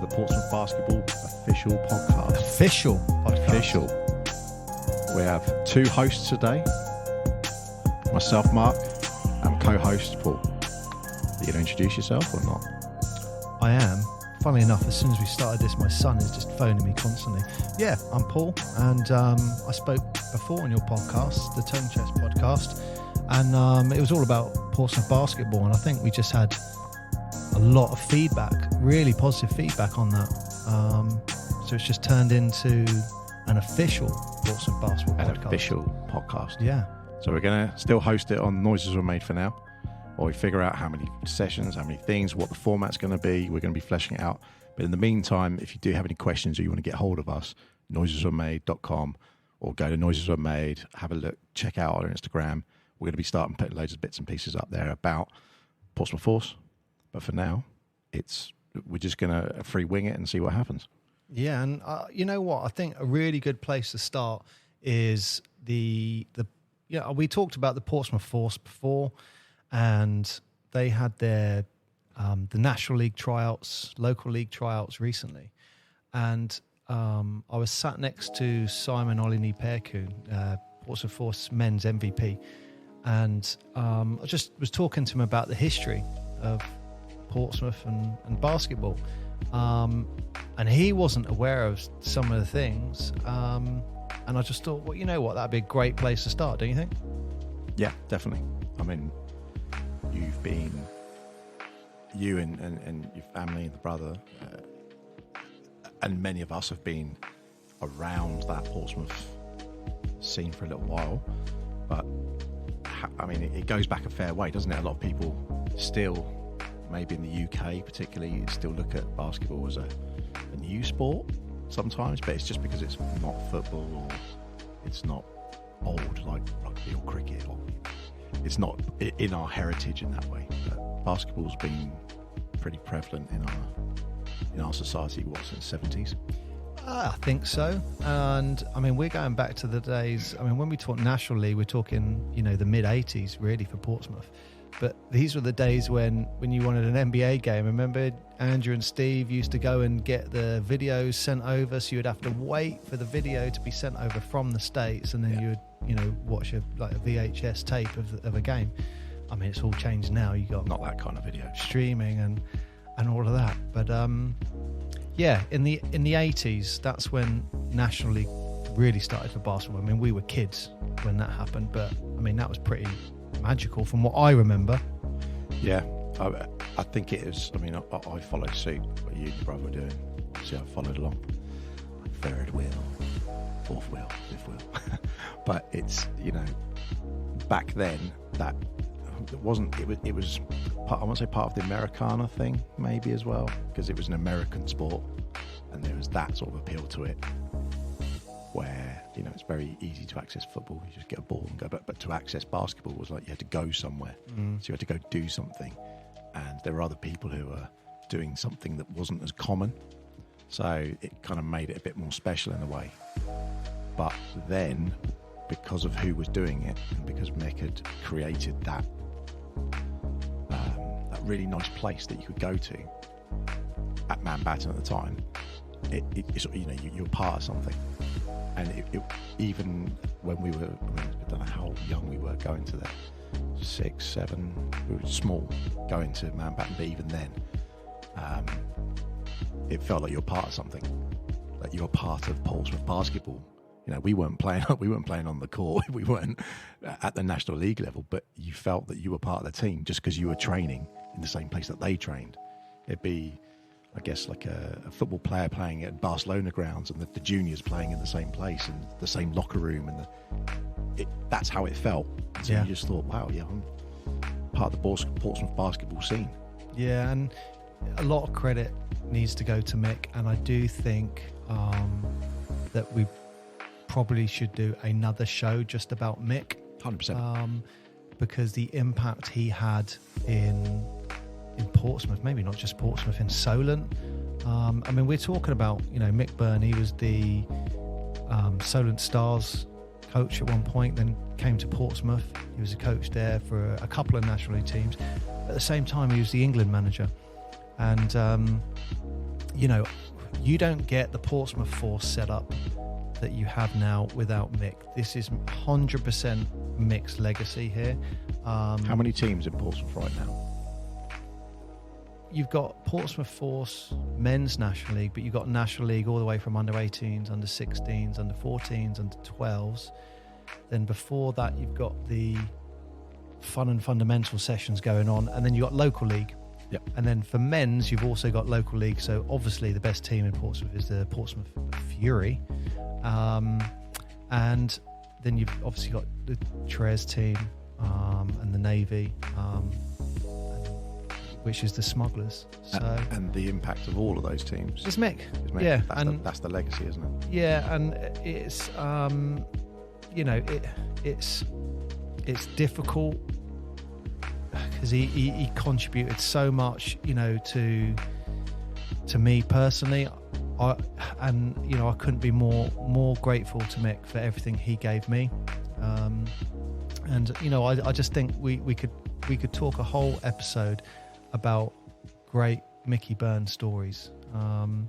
the Portsmouth Basketball Official Podcast. Official podcast. Official. We have two hosts today. Myself, Mark, and co-host Paul. Are you going to introduce yourself or not? I am. Funnily enough, as soon as we started this, my son is just phoning me constantly. Yeah, I'm Paul, and I spoke before on your podcast, the Tone Chest podcast, and it was all about Portsmouth basketball, and I think we just had a lot of feedback, really positive feedback on that. So it's just turned into an official Portsmouth basketball podcast. An official podcast. Yeah. So we're going to still host it on Noises Were Made for now, while we figure out how many sessions, how many things, what the format's going to be. We're going to be fleshing it out. But in the meantime, if you do have any questions or you want to get hold of us, noisesweremade.com, or go to Noises Were Made, have a look, check out our Instagram. We're going to be starting putting loads of bits and pieces up there about Portsmouth Force. But for now, we're just going to free wing it and see what happens. Yeah, and you know what? I think a really good place to start is we talked about the Portsmouth Force before, and they had their the National League tryouts, local league tryouts recently, and I was sat next to Simon Olini-Perku, Portsmouth Force men's MVP, and I just was talking to him about the history of Portsmouth and basketball, and he wasn't aware of some of the things, and I just thought, well, you know what, that'd be a great place to start, don't you think? Yeah, definitely. I mean, you and your family and the brother, and many of us have been around that Portsmouth scene for a little while, but I mean, it goes back a fair way, doesn't it? A lot of people still, maybe in the UK particularly, still look at basketball as a new sport sometimes, but it's just because it's not football, or it's not old like rugby or cricket, or it's not in our heritage in that way. But basketball's been pretty prevalent in our society, since the 70s? I think so. And I mean, we're going back to the days, I mean, when we talk National League, we're talking, the mid-80s really for Portsmouth. But these were the days when you wanted an NBA game. Remember, Andrew and Steve used to go and get the videos sent over, so you'd have to wait for the video to be sent over from the States, and then you would, watch a VHS tape of a game. I mean, it's all changed now. You got not that kind of video, streaming and all of that. But in the 80s, that's when National League really started for basketball. I mean, we were kids when that happened, but I mean, that was pretty magical from what I remember. Yeah, I think it is. I mean, I followed suit what you and your brother were doing. See, I followed along. Third wheel, fourth wheel, fifth wheel. But it's, back then that it wasn't. It was part, I want to say, part of the Americana thing maybe as well, because it was an American sport, and there was that sort of appeal to it, where it's very easy to access football. You just get a ball and go. But to access basketball was like you had to go somewhere. So you had to go do something, and there were other people who were doing something that wasn't as common. So it kind of made it a bit more special in a way. But then, because of who was doing it, and because Mick had created that really nice place that you could go to at Mountbatten at the time, you were part of something. And it even when we were, I don't know how young we were going to that, 6, 7, we were small going to Mountbatten, but even then, it felt like you were part of something, like you were part of Portsmouth basketball. We weren't playing on the court, we weren't at the National League level, but you felt that you were part of the team just because you were training in the same place that they trained. It'd be, I guess, like a football player playing at Barcelona grounds, and the juniors playing in the same place and the same locker room, and that's how it felt. So you just thought, wow, yeah, I'm part of the Portsmouth basketball scene. Yeah, and a lot of credit needs to go to Mick, and I do think that we probably should do another show just about Mick. 100%. Because the impact he had in Portsmouth, maybe not just Portsmouth, in Solent. I mean, we're talking about, Mick Byrne. He was the Solent Stars coach at one point, then came to Portsmouth. He was a coach there for a couple of National League teams. At the same time, he was the England manager. And you don't get the Portsmouth Force set up that you have now without Mick. This is 100% Mick's legacy here. How many teams in Portsmouth right now? You've got Portsmouth Force men's National League, but you've got National League all the way from under 18s, under 16s, under 14s, under 12s. Then before that, you've got the fun and fundamental sessions going on, and then you've got local league. Yep. And then for men's, you've also got local league. So obviously the best team in Portsmouth is the Portsmouth Fury. And then you've obviously got the Trez team and the Navy, which is the Smugglers. So and the impact of all of those teams. It's Mick. Is Mick. Yeah. That's the legacy, isn't it? Yeah, and it's, it's difficult because he contributed so much, to me personally. I couldn't be more grateful to Mick for everything he gave me. I just think we could talk a whole episode about great Mickey Burns stories. But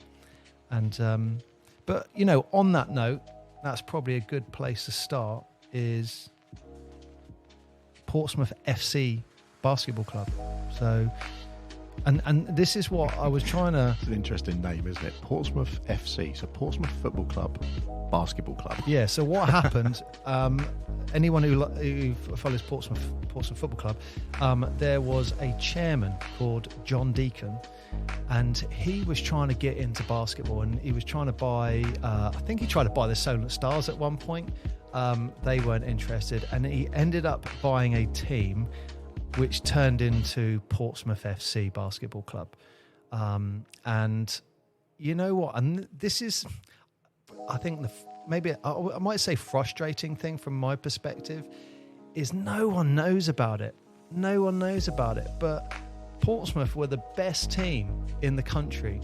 on that note, that's probably a good place to start, is Portsmouth FC Basketball Club. So, and this is what I was trying to... It's an interesting name, isn't it? Portsmouth FC, so Portsmouth Football Club, Basketball Club. Yeah, so what happened, anyone who follows Portsmouth Football Club, there was a chairman called John Deacon, and he was trying to get into basketball, and he was trying to buy, I think he tried to buy the Solent Stars at one point. They weren't interested, and he ended up buying a team which turned into Portsmouth FC Basketball Club. And you know what? And this is, I think, maybe I might say frustrating thing from my perspective, is no one knows about it. No one knows about it. But Portsmouth were the best team in the country.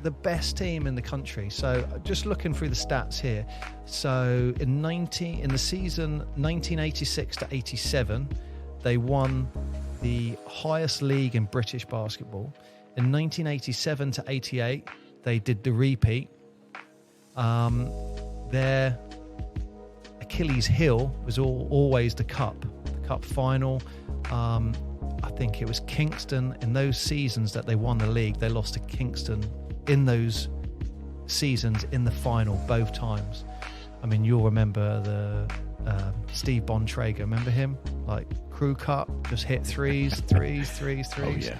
The best team in the country. So just looking through the stats here. So in the season 1986 to 87, they won the highest league in British basketball. In 1987 to 88, they did the repeat. Their Achilles heel was always the cup final. I think it was Kingston. In those seasons that they won the league, they lost to Kingston in those seasons in the final both times. I mean, you'll remember the Steve Bontrager. Remember him? Like crew cut, just hit threes. Oh yeah.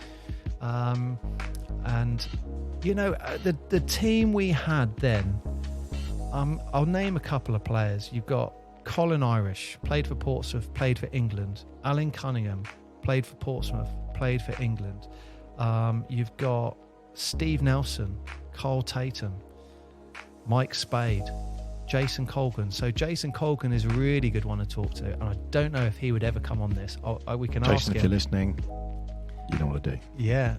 And the team we had then. I'll name a couple of players. You've got Colin Irish, played for Portsmouth, played for England. Alan Cunningham, played for Portsmouth, played for England. You've got Steve Nelson, Carl Tatum, Mike Spade, Jason Colgan. So Jason Colgan is a really good one to talk to, and I don't know if he would ever come on this. We can ask him. Jason, if you're listening, you know what to do. Yeah,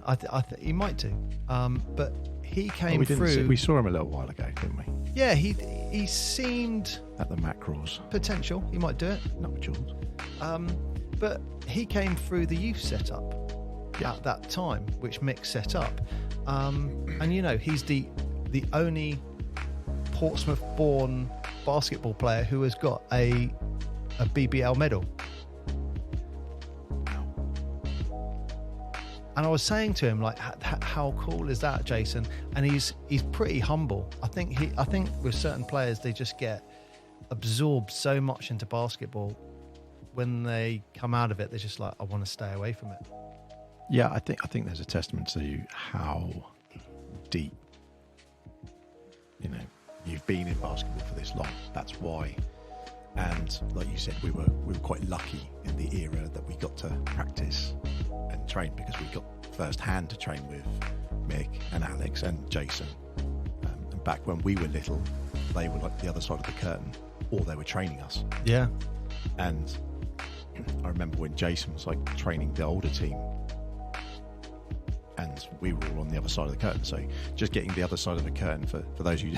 he might do. But he came through. We saw him a little while ago, didn't we? Yeah, he seemed at the Macros. Potential. He might do it. Not with Jules. But he came through the youth setup at that time, which Mick set up. And he's the only Portsmouth-born basketball player who has got a BBL medal. And I was saying to him, like, how cool is that, Jason? And he's pretty humble. I think with certain players, they just get absorbed so much into basketball. When they come out of it, they're just like, I want to stay away from it. Yeah, I think there's a testament to how deep, you've been in basketball for this long. That's why. And like you said, we were quite lucky in the era that we got to practice and train, because we got first hand to train with Mick and Alex and Jason. And back when we were little, they were like the other side of the curtain, or they were training us. Yeah. And I remember when Jason was like training the older team, and we were all on the other side of the curtain. So just getting the other side of the curtain, for those who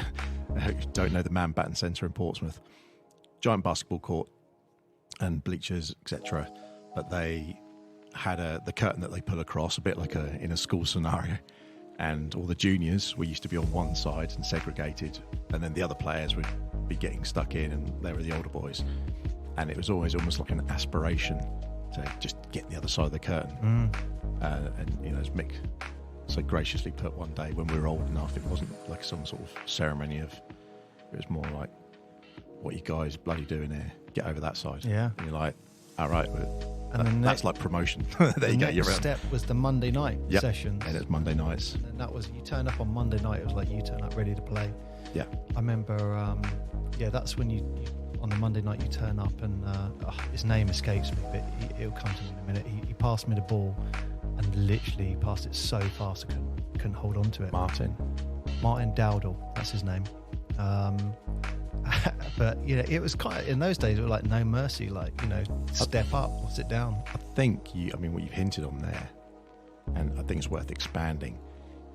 don't know the Man Baton Centre in Portsmouth, giant basketball court and bleachers, etc. But they had the curtain that they pull across, a bit like in a school scenario, and all the juniors were used to be on one side and segregated, and then the other players would be getting stuck in, and they were the older boys, and it was always almost like an aspiration to just get the other side of the curtain. And you know, as Mick so graciously put one day, when we were old enough, it wasn't like some sort of ceremony it was more like, what you guys bloody doing here? Get over that side. Yeah. And you're like, all right, that's like promotion. There you go. Your step was the Monday night sessions, and it's Monday nights. And that was, you turn up on Monday night. It was like you turn up ready to play. Yeah. I remember. That's when you on the Monday night you turn up, and his name escapes me, but it'll come to me in a minute. He passed me the ball, and literally he passed it so fast I couldn't hold on to it. Martin Dowdle, that's his name. But you know, it was kind of, in those days it was like no mercy, like, you know, step up or sit down. I think what you've hinted on there, and I think it's worth expanding,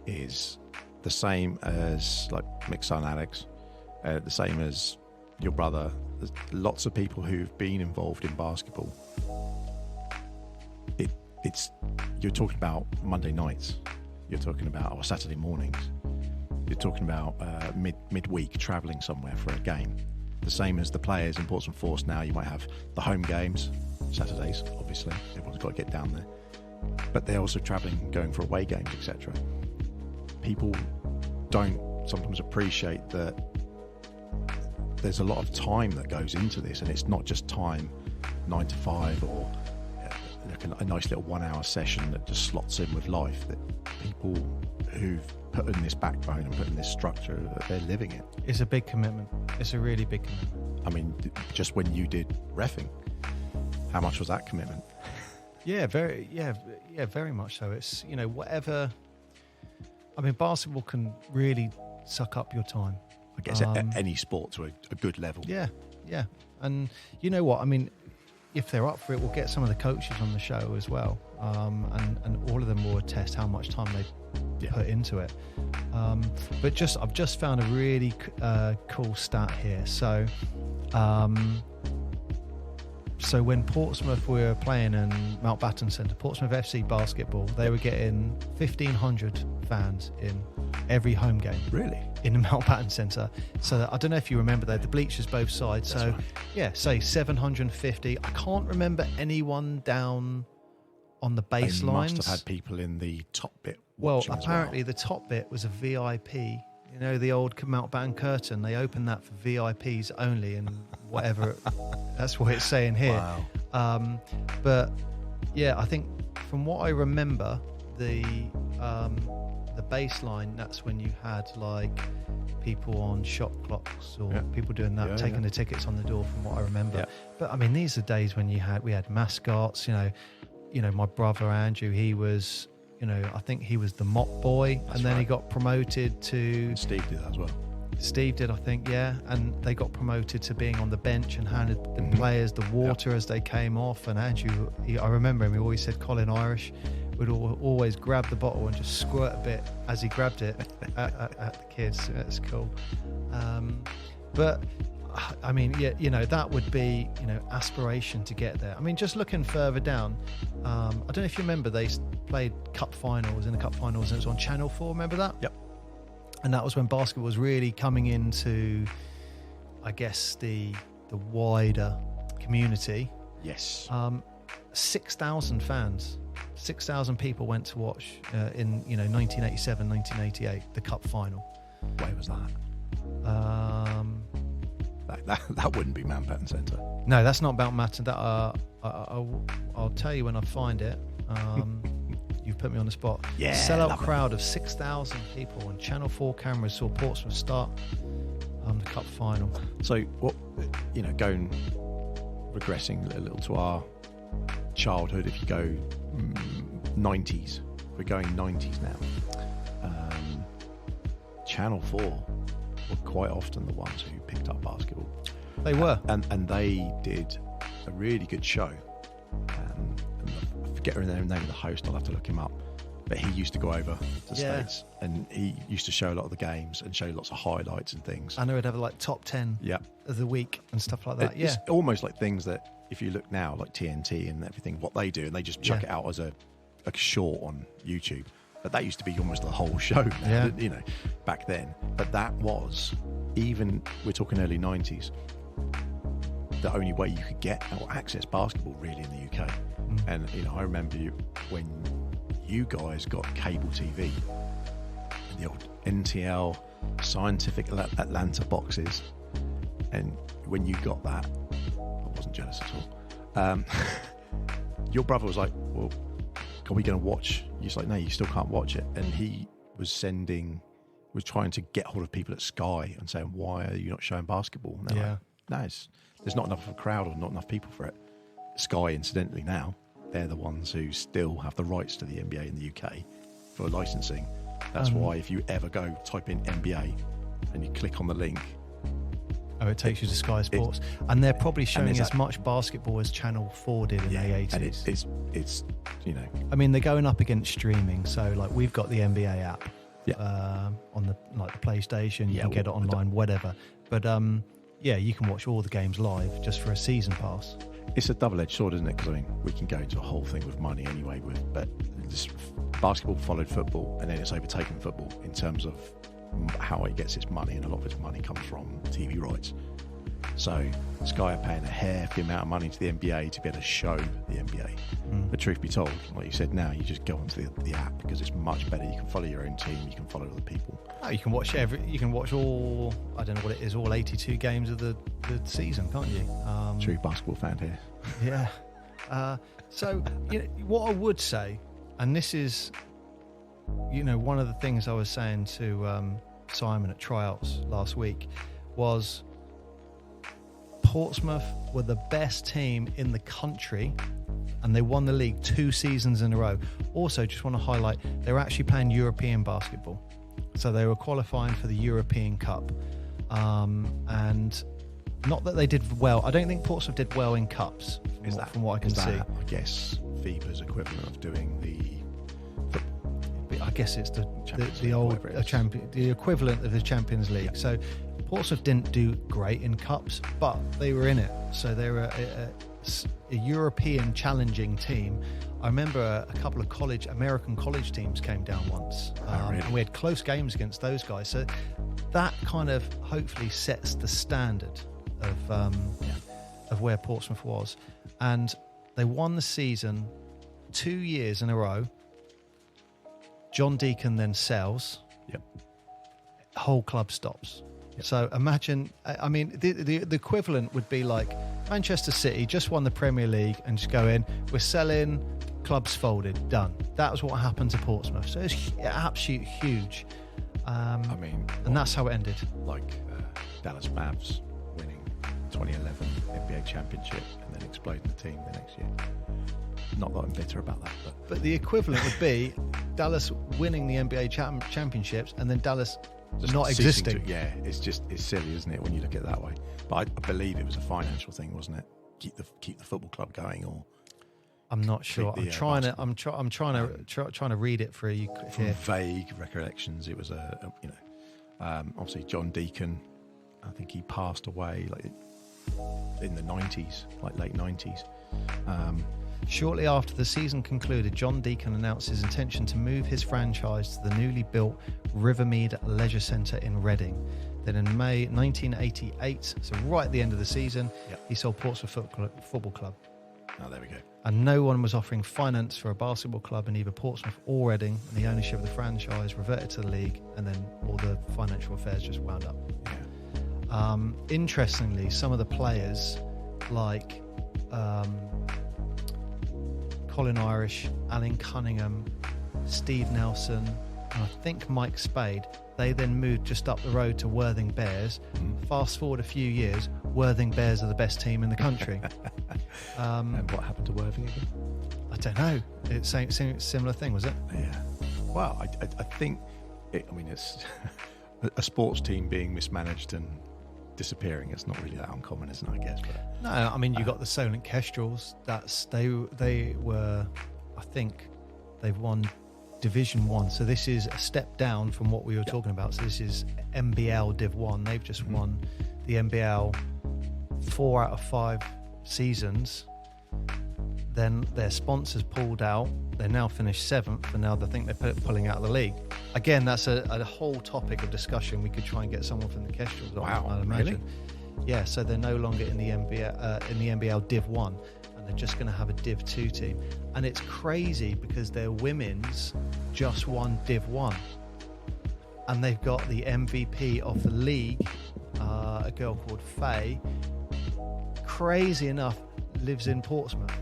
is the same as like Mick's son Alex, the same as your brother. There's lots of people who've been involved in basketball. You're talking about Monday nights, you're talking about Saturday mornings, you're talking about midweek travelling somewhere for a game. The same as the players in Portsmouth Force now. You might have the home games, Saturdays, obviously. Everyone's got to get down there. But they're also travelling, going for away games, etc. People don't sometimes appreciate that there's a lot of time that goes into this, and it's not just time 9 to 5 or like a nice little 1 hour session that just slots in with life. That people who've put in this backbone and put in this structure, they're living it. It's a big commitment. It's a really big commitment. I mean, just when you did reffing, how much was that commitment? Very much so. It's, you know, whatever. I mean, basketball can really suck up your time. I guess any sport to a good level. Yeah. And you know what? I mean, if they're up for it, we'll get some of the coaches on the show as well. And all of them will attest how much time they put into it. But I've just found a really cool stat here. So when Portsmouth were playing in Mountbatten Centre, Portsmouth FC basketball, they were getting 1,500 fans in every home game. Really? In the Mountbatten Centre. So I don't know if you remember that, the bleachers both sides. That's so right. Say 750. I can't remember anyone down on the baselines. They must have had people in the top bit. Well, apparently the top bit was a VIP. You know, the old Mountbatten curtain, they opened that for VIPs only, and whatever. That's what it's saying here. Wow. But yeah, I think from what I remember, the baseline, that's when you had like people on shot clocks or people doing that, taking the tickets on the door, from what I remember. But I mean, these are days when we had mascots. You know, my brother Andrew, he was, you know, I think he was the mop boy. That's and then he got promoted to... And Steve did that as well. Steve did, I think, and they got promoted to being on the bench and handed the players the water as they came off. And Andrew, I remember him, he always said Colin Irish would always grab the bottle and just squirt a bit as he grabbed it at the kids. That's cool. But I mean, you know, that would be, you know, aspiration to get there. I mean, just looking further down, I don't know if you remember, they played cup finals, and it was on Channel 4. Remember that? Yep. And that was when basketball was really coming into, I guess, the wider community. Yes. 6,000 fans, 6,000 people went to watch in 1987, 1988, the cup final. Where was that? That wouldn't be Mountbatten Centre. No, that's not Mountbatten. That I'll tell you when I find it. You've put me on the spot. Yeah. Sellout crowd of 6,000 people, and Channel 4 cameras saw Portsmouth start the cup final. So what, you know, regressing a little to our childhood, if you go 90s, we're going 90s now. Channel 4 were quite often the ones who picked up basketball. They were. And they did a really good show. And I forget the name of the host, I'll have to look him up. But he used to go over to the States, and he used to show a lot of the games and show lots of highlights and things. I know he'd have like top 10 of the week and stuff like that. It's almost like things that, if you look now, like TNT and everything, what they do, and they just chuck it out as a short on YouTube. But that used to be almost the whole show, you know, back then. But that was, even, we're talking early 90s, the only way you could get or access basketball really in the UK. And, you know, I remember when you guys got cable TV, the old NTL Scientific Atlanta boxes, and when you got that, I wasn't jealous at all. Your brother was like, well, are we going to watch? He's like, no, you still can't watch it. And he was trying to get hold of people at Sky and saying, why are you not showing basketball? And they're like, no, there's not enough of a crowd or not enough people for it. Sky, incidentally, now, they're the ones who still have the rights to the NBA in the UK for licensing. That's why if you ever go type in NBA and you click on the link, it takes you to Sky Sports, and they're probably showing as much basketball as Channel 4 did in the 80s. And it's you know, I mean, they're going up against streaming. So like we've got the NBA app on the PlayStation. You can get it online, whatever. But you can watch all the games live just for a season pass. It's a double-edged sword, isn't it? Because I mean, we can go into a whole thing with money anyway. But this basketball followed football, and then it's overtaken football in terms of how it gets its money, and a lot of its money comes from TV rights. So Sky are paying a hair for the amount of money to the NBA to be able to show the NBA. But truth be told, like you said, now you just go onto the app because it's much better. You can follow your own team, you can follow other people. You can watch all, I don't know what it is, all 82 games of the season, can't you? True basketball fan here. Yeah. So you know, what I would say, and this is, you know, one of the things I was saying to Simon at tryouts last week was Portsmouth were the best team in the country, and they won the league 2 seasons in a row. Also, just want to highlight, they were actually playing European basketball. So they were qualifying for the European Cup. And not that they did well. I don't think Portsmouth did well in cups, from what I can see. I guess FIBA's equivalent of doing I guess it's the equivalent of the Champions League. Yeah. So Portsmouth didn't do great in cups, but they were in it. So they were a European challenging team. I remember a couple of American college teams came down once, really? and we had close games against those guys. So that kind of hopefully sets the standard of where Portsmouth was. And they won the season 2 years in a row. John Deacon then sells. Yep. Whole club stops. Yep. So imagine, I mean, the equivalent would be like Manchester City just won the Premier League and just go in, we're selling, clubs folded, done. That was what happened to Portsmouth. So it's absolutely huge. And that's how it ended. Like Dallas Mavs winning 2011 NBA championship and then exploding the team the next year. Not that I'm bitter about that, but the equivalent would be Dallas winning the NBA championships and then Dallas just not existing. It's silly, isn't it, when you look at it that way? But I believe it was a financial thing, wasn't it? Keep the football club going, or I'm not sure. I'm trying to read it for you. From vague recollections, it was obviously John Deacon. I think he passed away like in the 90s, like late 90s. Shortly after the season concluded, John Deacon announced his intention to move his franchise to the newly built Rivermead Leisure Centre in Reading. Then in May 1988, so right at the end of the season, he sold Portsmouth Football Club. Oh, there we go. And no one was offering finance for a basketball club in either Portsmouth or Reading, and the ownership of the franchise reverted to the league, and then all the financial affairs just wound up. Yeah. Interestingly, some of the players, like Colin Irish, Alan Cunningham, Steve Nelson, and I think Mike Spade, they then moved just up the road to Worthing Bears. Fast forward a few years, Worthing Bears are the best team in the country. And what happened to Worthing again? I don't know. It's a similar thing, was it? Yeah. Well, I think, it's a sports team being mismanaged and disappearing. It's not really that uncommon, isn't it, I guess? But, no, I mean, you got the Solent Kestrels. They were, I think, they've won Division 1. So this is a step down from what we were talking about. So this is NBL Div 1. They've just won the NBL 4 out of 5 seasons. then their sponsors pulled out. They now finished 7th, and now they think they're pulling out of the league. Again, that's a whole topic of discussion. We could try and get someone from the Kestrels on. Wow, I'd imagine. really? Yeah, so they're no longer in the NBL Div 1, and they're just going to have a Div 2 team. And it's crazy because their women's just won Div 1, and they've got the MVP of the league, a girl called Faye. Crazy enough, lives in Portsmouth.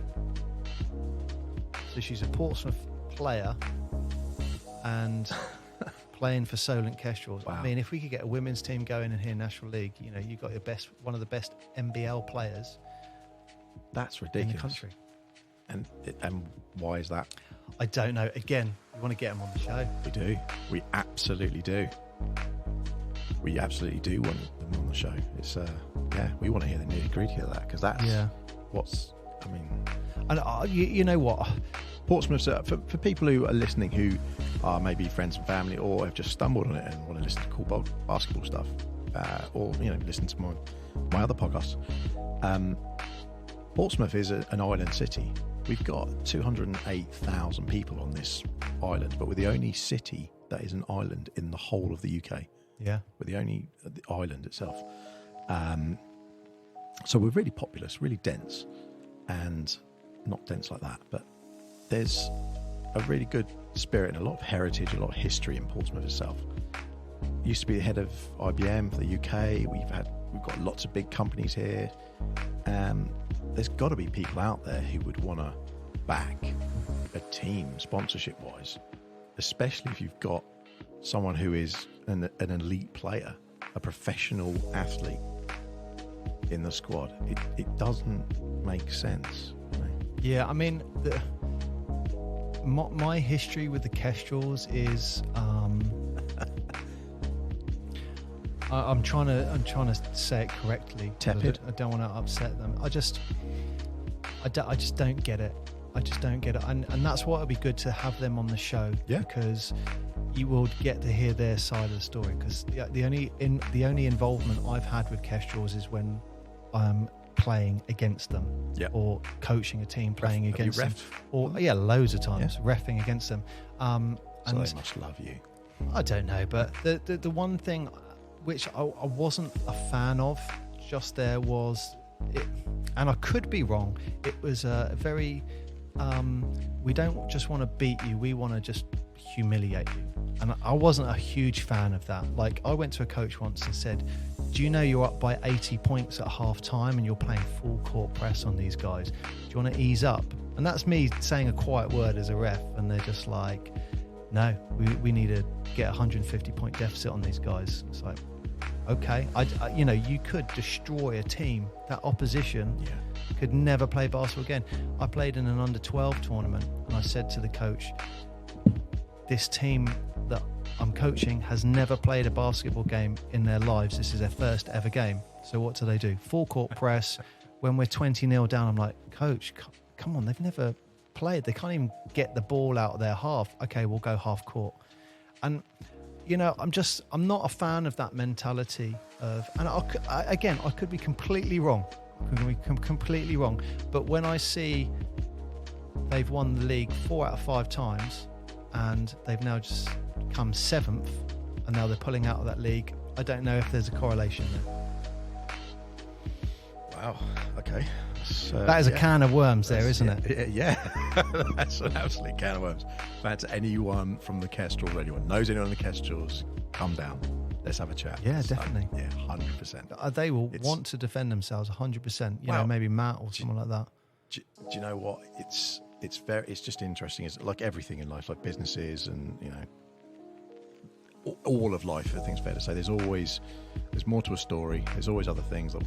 So she's a Portsmouth player and playing for Solent Kestrels. Wow. I mean, if we could get a women's team going in here, National League, you know, you've got one of the best NBL players. That's ridiculous. In the country. And why is that? I don't know. Again, we want to get them on the show. We do. We absolutely do. We absolutely do want them on the show. It's we want to hear the nitty gritty of that, because that's And you know what? Portsmouth, for people who are listening who are maybe friends and family, or have just stumbled on it and want to listen to cool basketball stuff, or listen to my other podcasts. Portsmouth is an island city. We've got 208,000 people on this island, but we're the only city that is an island in the whole of the UK. Yeah, we're the only island itself. So we're really populous, really dense, and not dense like that, but there's a really good spirit and a lot of heritage, a lot of history in Portsmouth itself. Used to be the head of IBM for the UK. We've got lots of big companies here. There's got to be people out there who would want to back a team sponsorship wise, especially if you've got someone who is an elite player, a professional athlete in the squad. It doesn't make sense. Yeah, I mean, my history with the Kestrels is I'm trying to say it correctly. Tepid. I don't want to upset them. I just don't get it. I just don't get it, and that's why it'd be good to have them on the show. Yeah. Because you will get to hear their side of the story. Because the only involvement I've had with Kestrels is when I'm playing against them, or coaching a team playing against them, or loads of times reffing against them. So they must love you. I don't know, but the one thing which I wasn't a fan of just there was it, and I could be wrong. It was a very we don't just want to beat you, we want to just humiliate you. And I wasn't a huge fan of that. Like, I went to a coach once and said, do you know you're up by 80 points at half time and you're playing full court press on these guys? Do you want to ease up? And that's me saying a quiet word as a ref, and they're just like, no, we need to get 150 point deficit on these guys. It's like, okay, you could destroy a team. That opposition could never play basketball again. I played in an under 12 tournament, and I said to the coach, this team that I'm coaching has never played a basketball game in their lives. This is their first ever game. So what do? Full court press. When we're 20-0 down, I'm like, coach, come on, they've never played. They can't even get the ball out of their half. Okay, we'll go half court. And I'm not a fan of that mentality of, and I could be completely wrong. Completely wrong. But when I see they've won the league 4 out of 5 times, and they've now just come 7th, and now they're pulling out of that league, I don't know if there's a correlation there. Wow. Okay. So, that is a can of worms there, isn't it? Yeah. That's an absolute can of worms. That's anyone from the Kestrels, or anyone knows anyone in the Kestrels, come down. Let's have a chat. Yeah, definitely. 100%. They will want to defend themselves 100%. You know, maybe Matt or someone like that. Do you know what? It's just interesting. It's like everything in life, like businesses and, all of life, I think it's fair to say. There's more to a story. There's always other things that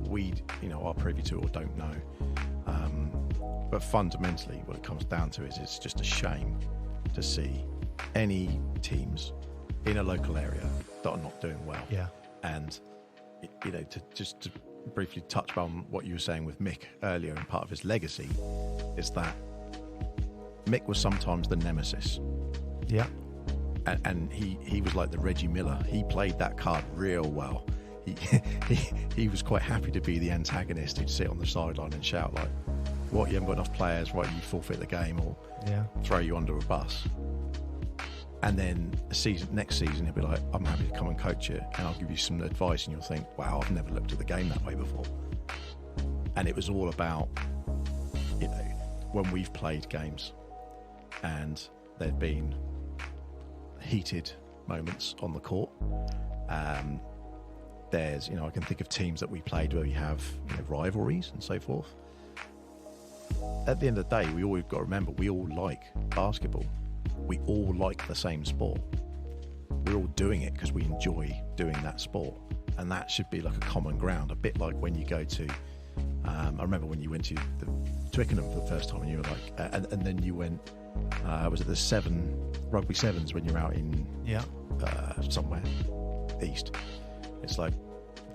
we, are privy to or don't know. But fundamentally, what it comes down to is it's just a shame to see any teams in a local area that are not doing well. Yeah. And, to briefly touch on what you were saying with Mick earlier, and part of his legacy is that Mick was sometimes the nemesis. Yeah. And he was like the Reggie Miller. He played that card real well. He was quite happy to be the antagonist who'd sit on the sideline and shout like, what, you haven't got enough players, right, you forfeit the game or throw you under a bus. And then next season, he'll be like, I'm happy to come and coach you, and I'll give you some advice, and you'll think, wow, I've never looked at the game that way before. And it was all about, you know, when we've played games and there've been heated moments on the court. There's, you know, I can think of teams that we played where we have, you know, rivalries and so forth. At the end of the day, we always got to remember, we all like basketball. We all like the same sport. We're all doing it because we enjoy doing that sport. And that should be like a common ground, a bit like when you go to, I remember when you went to Twickenham for the first time and you were like, and then you went, was it the rugby sevens when you're out in somewhere east? It's like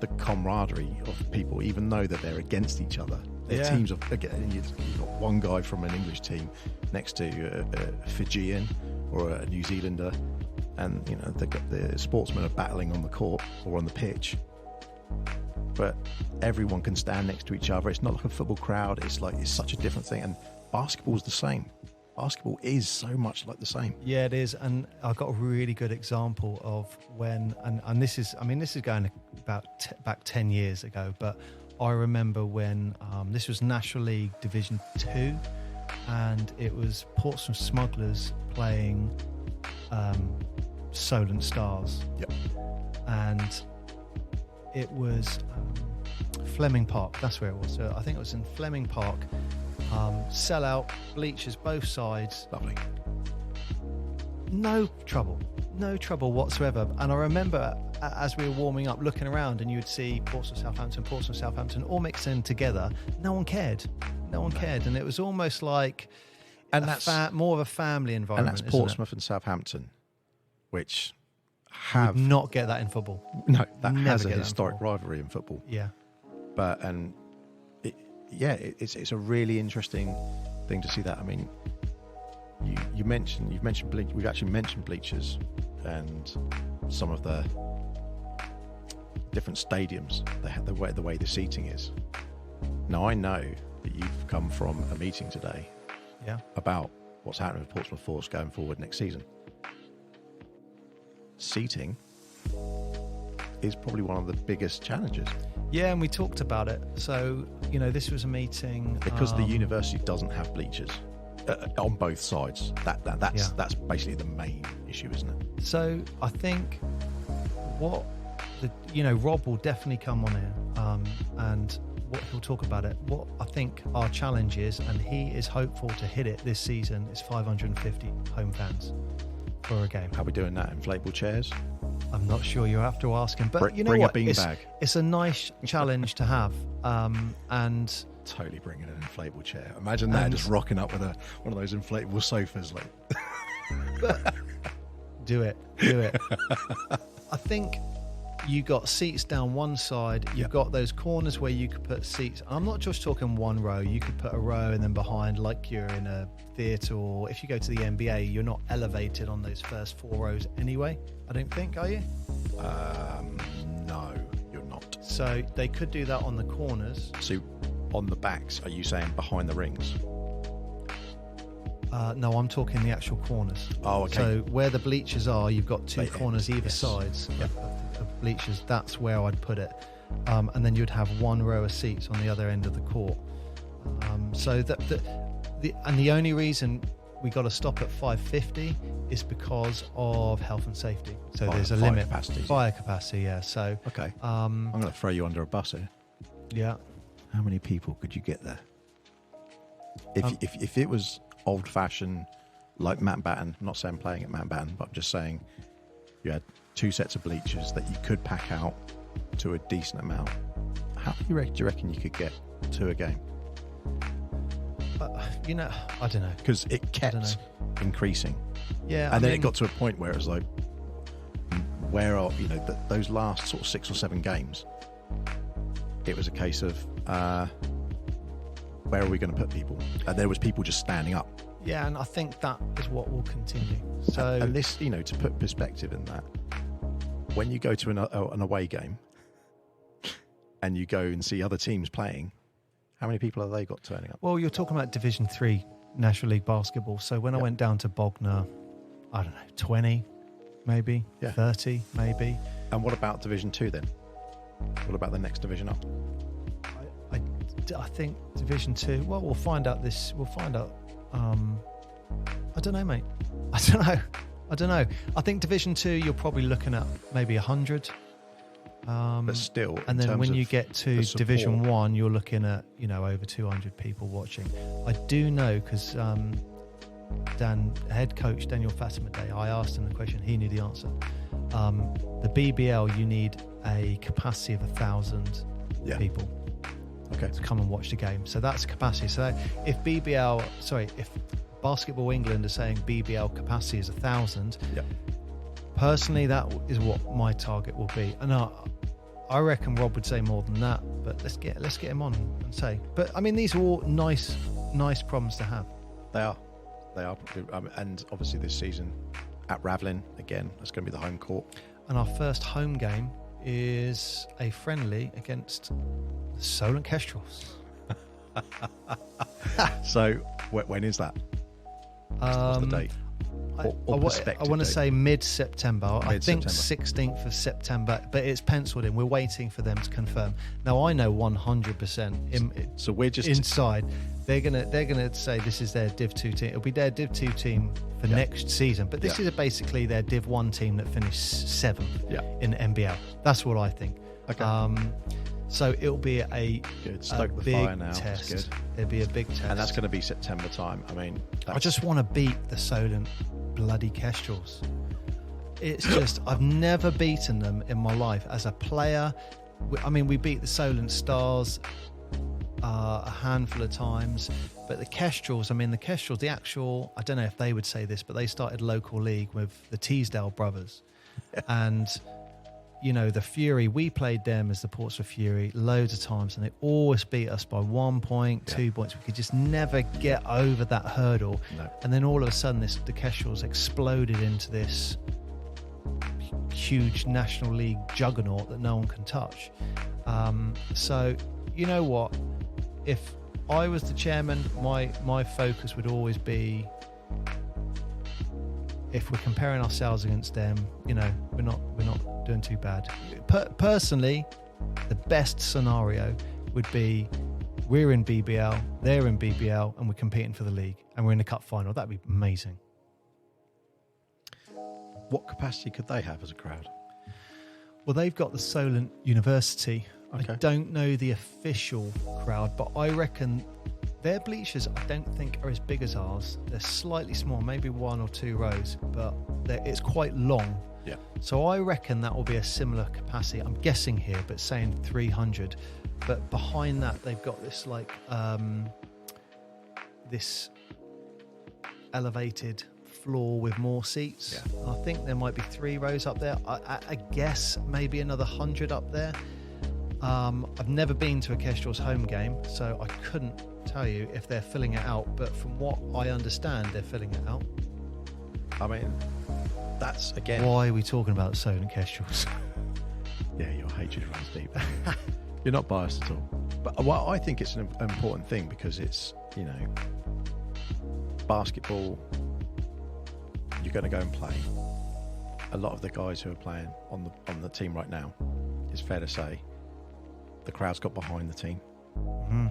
the camaraderie of people, even though that they're against each other. They're teams of, again, you've got one guy from an English team next to a Fijian or a New Zealander, and you know the sportsmen are battling on the court or on the pitch. But everyone can stand next to each other. It's not like a football crowd. It's such a different thing. And basketball is the same. Basketball is so much like the same. Yeah, it is. And I've got a really good example of when, and this is going about back 10 years ago, but I remember when this was National League Division 2, and it was Portsmouth Smugglers playing Solent Stars. Yep. And it was Fleming Park, that's where it was. So I think it was in Fleming Park. Sellout, bleachers, both sides. Lovely. No trouble whatsoever. And I remember as we were warming up, looking around, and you would see Portsmouth, Southampton, all mixed in together. No one cared. And it was almost like, and that's more of a family environment. And that's Portsmouth and Southampton, which have would not get that in football. No, that has a historic rivalry in football. Yeah, but it's a really interesting thing to see that. I mean, you've mentioned we've actually mentioned bleachers and some of the different stadiums, the way the seating is. Now I know that you've come from a meeting today, about what's happening with Portsmouth Force going forward next season. Seating is probably one of the biggest challenges. Yeah, and we talked about it. So, you know, this was a meeting because the university doesn't have bleachers on both sides. That's basically the main issue, isn't it? So I think Rob will definitely come on here, and what he'll talk about it. What I think our challenge is, and he is hopeful to hit it this season, is 550 home fans for a game. How are we doing that? Inflatable chairs? I'm not sure. You have to ask him. But you know what? It's a nice challenge to have, and totally bringing an inflatable chair. Imagine that, just rocking up with one of those inflatable sofas, like. But do it. I think you got seats down one side. You've got those corners where you could put seats. I'm not just talking one row. You could put a row and then behind, like you're in a theatre, or if you go to the NBA, you're not elevated on those first 4 rows anyway. I don't think, are you? No, you're not. So they could do that on the corners. So on the backs, are you saying behind the rings? No, I'm talking the actual corners. Oh, okay. So where the bleachers are, you've got two corners either sides of bleachers. That's where I'd put it. And then you'd have one row of seats on the other end of the court. So the only reason we got to stop at 550 is because of health and safety. So there's a limit. Fire capacity, yeah. So okay. I'm going to throw you under a bus here. Yeah. How many people could you get there? If it was old-fashioned, like Mountbatten, I'm not saying playing at Mountbatten, but I'm just saying you had 2 sets of bleachers that you could pack out to a decent amount. How many do you reckon you could get to a game? I don't know. Because it kept increasing. Yeah. And then it got to a point where it was like, where are, those last sort of 6 or 7 games, it was a case of, where are we going to put people? And there was people just standing up. Yeah, and I think that is what will continue. So, and this, to put perspective in that, when you go to an away game and you go and see other teams playing, How many people have they got turning up? Well, you're talking about Division 3 National League basketball. So when I went down to Bognor, I don't know, 20 maybe, 30 maybe. And what about Division 2 then? What about the next division up? I think Division 2, well, we'll find out. I don't know, mate. I don't know. I think Division 2, you're probably looking at maybe 100. But still, and then when you get to Division 1, you're looking at, over 200 people watching. I do know because head coach Daniel Fatimade, I asked him the question, he knew the answer. The BBL, you need a capacity of 1,000 people to come and watch the game. So that's capacity. So if Basketball England are saying BBL capacity is 1,000, personally, that is what my target will be. And I reckon Rob would say more than that, but let's get him on and say. But I mean, these are all nice problems to have. They are. And obviously this season at Ravlin, again, that's going to be the home court. And our first home game is a friendly against the Solent Kestrels. So when is that? What's the date? I want to say mid-September. I think 16th of September, but it's penciled in. We're waiting for them to confirm. Now I know 100%. So we're just inside. They're gonna say this is their Div 2 team. It'll be their Div 2 team for next season. But this is basically their Div 1 team that finished 7th in the NBL. That's what I think. Okay. So it'll be a big now. test. Good. It'll be a big test. And that's going to be September time. I mean, I just want to beat the Solent bloody Kestrels. It's just, I've never beaten them in my life as a player. I mean, we beat the Solent Stars a handful of times, but the Kestrels, the actual, I don't know if they would say this, but they started local league with the Teesdale brothers. And the Fury, we played them as the Portsmouth Fury loads of times, and they always beat us by 1 point, 2 points. We could just never get over that hurdle. No. And then all of a sudden, the Kestrels exploded into this huge National League juggernaut that no one can touch. So, you know what? If I was the chairman, my focus would always be, if we're comparing ourselves against them, we're not doing too bad. Personally, the best scenario would be we're in BBL, they're in BBL, and we're competing for the league, and we're in the cup final. That'd be amazing. what capacity could they have as a crowd? Well, they've got the Solent University. Okay. I don't know the official crowd, but I reckon their bleachers, I don't think, are as big as ours. They're slightly small, maybe 1 or 2 rows, but it's quite long. Yeah. So I reckon that will be a similar capacity. I'm guessing here, but saying 300. But behind that, they've got this this elevated floor with more seats. Yeah. I think there might be 3 rows up there. I guess maybe another 100 up there. I've never been to a Kestrel's home game, so I couldn't tell you if they're filling it out. But from what I understand, they're filling it out. I mean, that's again. Why are we talking about Solent Kestrels? Yeah, your hatred runs deep. You're not biased at all. But well, I think it's an important thing because it's, basketball, you're going to go and play. A lot of the guys who are playing on the team right now, it's fair to say, the crowd's got behind the team. Mm-hmm.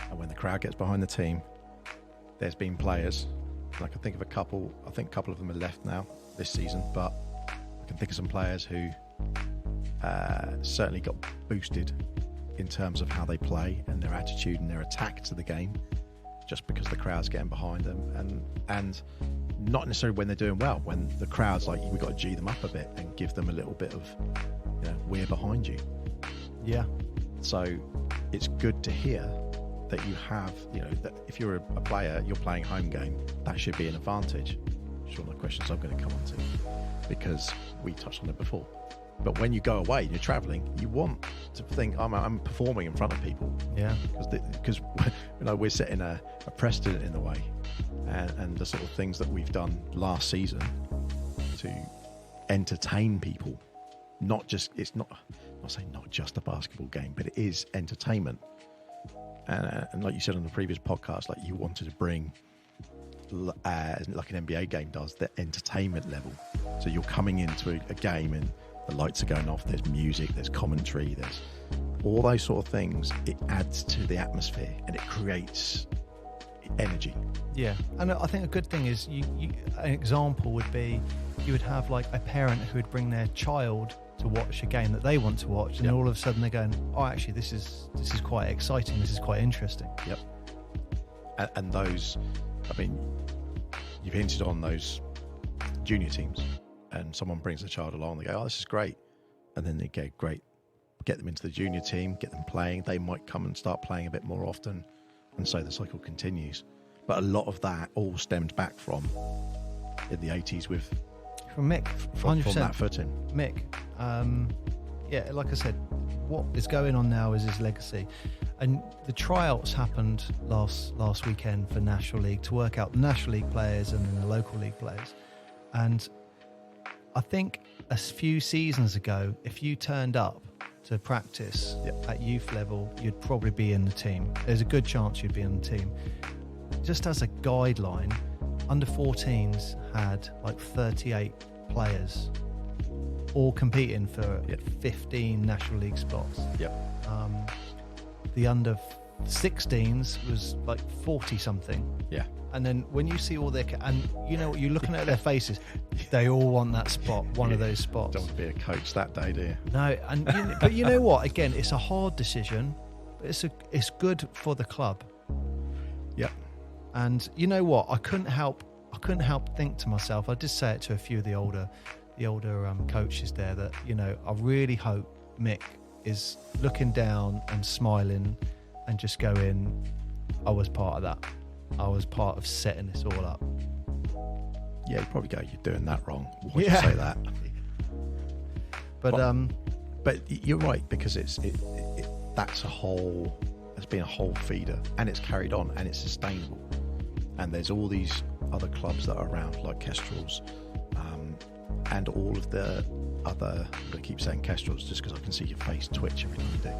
And when the crowd gets behind the team, there's been players, and I can think of a couple, I think a couple of them are left now this season, but I can think of some players who certainly got boosted in terms of how they play and their attitude and their attack to the game, just because the crowd's getting behind them, and not necessarily when they're doing well, when the crowd's like, we've got to G them up a bit and give them a little bit of, we're behind you. Yeah. So it's good to hear that you have, that if you're a player, you're playing home game, that should be an advantage. Which is one of the questions I'm going to come on to, because we touched on it before. But when you go away and you're travelling, you want to think, I'm performing in front of people. Yeah. Because we're setting a precedent in the way, and the sort of things that we've done last season to entertain people. Not just a basketball game, but it is entertainment. And like you said on the previous podcast, like you wanted to bring, like an NBA game does, the entertainment level. So you're coming into a game and the lights are going off, there's music, there's commentary, there's all those sort of things. It adds to the atmosphere and it creates energy. Yeah, and I think a good thing is an example would be you would have like a parent who would bring their child to watch a game that they want to watch, and all of a sudden they're going, oh, actually this is quite exciting, this is quite interesting. Yep. And those, I mean, you've hinted on those junior teams, and someone brings a child along, they go, oh, this is great, and then they go, great, get them into the junior team, get them playing, they might come and start playing a bit more often, and so the cycle continues. But a lot of that all stemmed back from in the 80s from Mick, 100%. From that footing. Mick, yeah, like I said, what is going on now is his legacy. And the tryouts happened last weekend for National League to work out the National League players and then the local league players. And I think a few seasons ago, if you turned up to practice at youth level, you'd probably be in the team. There's a good chance you'd be in the team. Just as a guideline, under 14s had like 38 players all competing for 15 National League spots. The under 16s was like 40 something. Yeah. And then when you see all their, and you know what, you're looking at their faces, they all want that spot, one of those spots. Don't want to be a coach that day, do you? No, and but you know what? Again, it's a hard decision, but it's good for the club. Yeah. And you know what? I couldn't help think to myself. I did say it to a few of the older coaches there that, you know, I really hope Mick is looking down and smiling and just going, I was part of that. I was part of setting this all up. Yeah, you'd probably go, you're doing that wrong. Why'd you say that? But you're right, because that's been a whole feeder, and it's carried on and it's sustainable. And there's all these other clubs that are around, like Kestrels, and all of the other, I keep saying Kestrels just because I can see your face twitch every time you do.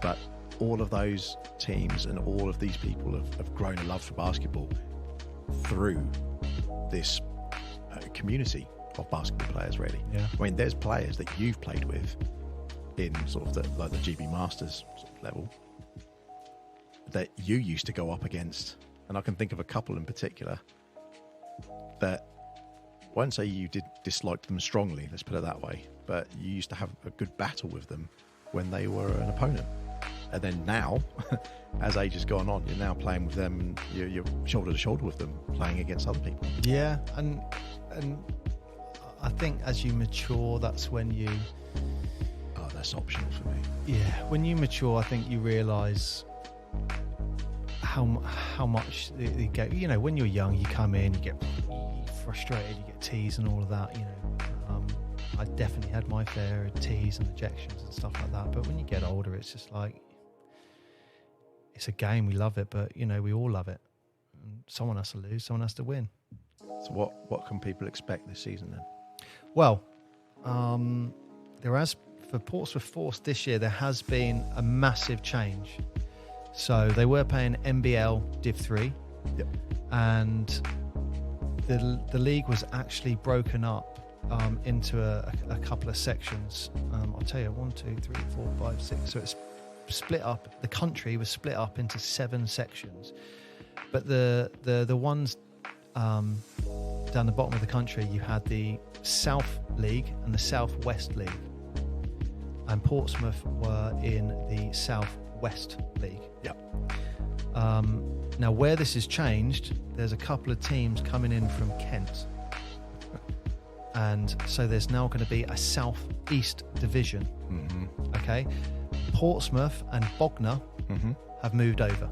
But all of those teams and all of these people have grown a love for basketball through this community of basketball players, really. Yeah. I mean, there's players that you've played with in sort of the GB Masters sort of level that you used to go up against, and I can think of a couple in particular that I won't say you did dislike them strongly, let's put it that way, but you used to have a good battle with them when they were an opponent. And then now, as age has gone on, you're now playing with them and you're shoulder to shoulder with them, playing against other people. Yeah, and I think as you mature, that's when you... Oh, that's optional for me. Yeah, when you mature, I think you realise how much you get. You know, when you're young, you come in, you get frustrated, you get teased and all of that, you know. I definitely had my fair of teas and ejections and stuff like that, but when you get older, it's just like, it's a game, we love it, but, you know, we all love it. And someone has to lose, someone has to win. So what can people expect this season then? Well, for Portsmouth Force this year, there has been a massive change. So they were playing NBL Div 3, and the league was actually broken up into a couple of sections. I'll tell you, 1, 2, 3, 4, 5, 6. So it's split up. The country was split up into 7 sections, but the ones down the bottom of the country, you had the South League and the South West League, and Portsmouth were in the South West League. Now, where this has changed, there's a couple of teams coming in from Kent. And so there's now going to be a South East division. Mm-hmm. Okay. Portsmouth and Bognor have moved over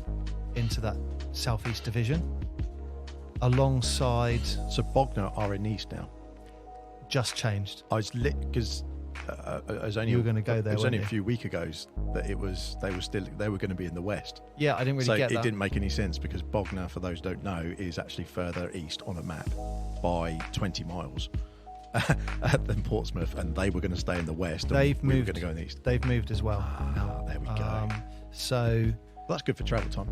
into that South East division alongside... So Bognor are in East now? Just changed. I was because you were going to go there. It was only a few weeks ago that they were going to be in the West. Yeah, I didn't really get that. So it didn't make any sense, because Bognor, for those who don't know, is actually further east on a map by 20 miles than Portsmouth, and they were going to stay in the West. We were going to go in the East. They've moved as well. There we go. So That's good for travel time.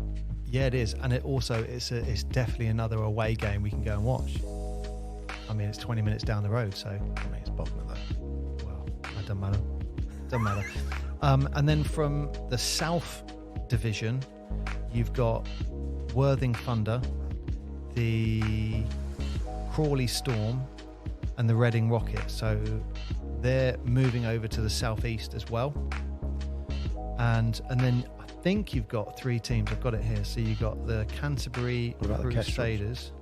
Yeah, it is. And it's definitely another away game we can go and watch. I mean, it's 20 minutes down the road, so. I mean, it's Bognor though. Well, that doesn't matter. Doesn't matter. And then from the South Division, you've got Worthing Thunder, the Crawley Storm, and the Reading Rocket. So they're moving over to the southeast as well. And then I think you've got 3 teams. I've got it here. So you've got the Canterbury Crusaders.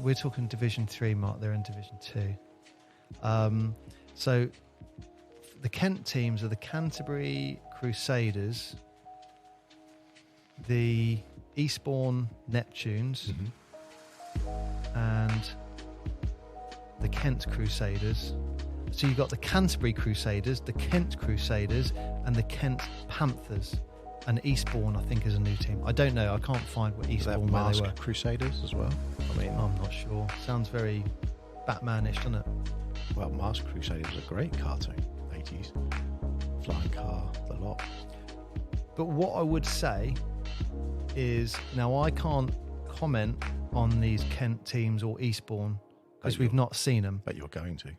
We're talking Division 3, Mark. They're in Division 2. So the Kent teams are the Canterbury Crusaders, the Eastbourne Neptunes, and the Kent Crusaders. So you've got the Canterbury Crusaders, the Kent Crusaders, and the Kent Panthers. And Eastbourne, I think, is a new team. I don't know. I can't find what Eastbourne where they were. Crusaders as well. I mean, I'm not sure. Sounds very Batmanish, doesn't it? Well, Masked Crusaders was a great cartoon, 80s. Flying car, the lot. But what I would say is, now I can't comment on these Kent teams or Eastbourne because we've not seen them. But you're going to.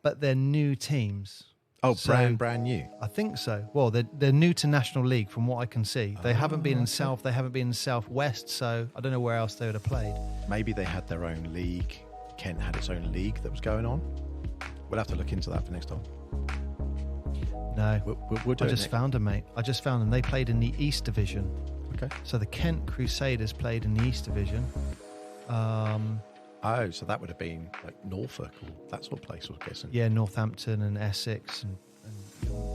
But they're new teams. Oh, so, brand new. I think so. Well, they're new to National League from what I can see. They haven't been in South. They haven't been in South West. So I don't know where else they would have played. Maybe they had their own league. Kent had its own league that was going on. We'll have to look into that for next time. No, we'll do I just found them, mate. I just found them. They played in the East Division. Okay. So the Kent Crusaders played in the East Division. Oh, so that would have been like Norfolk or that sort of place, I was guessing. Yeah, Northampton and Essex and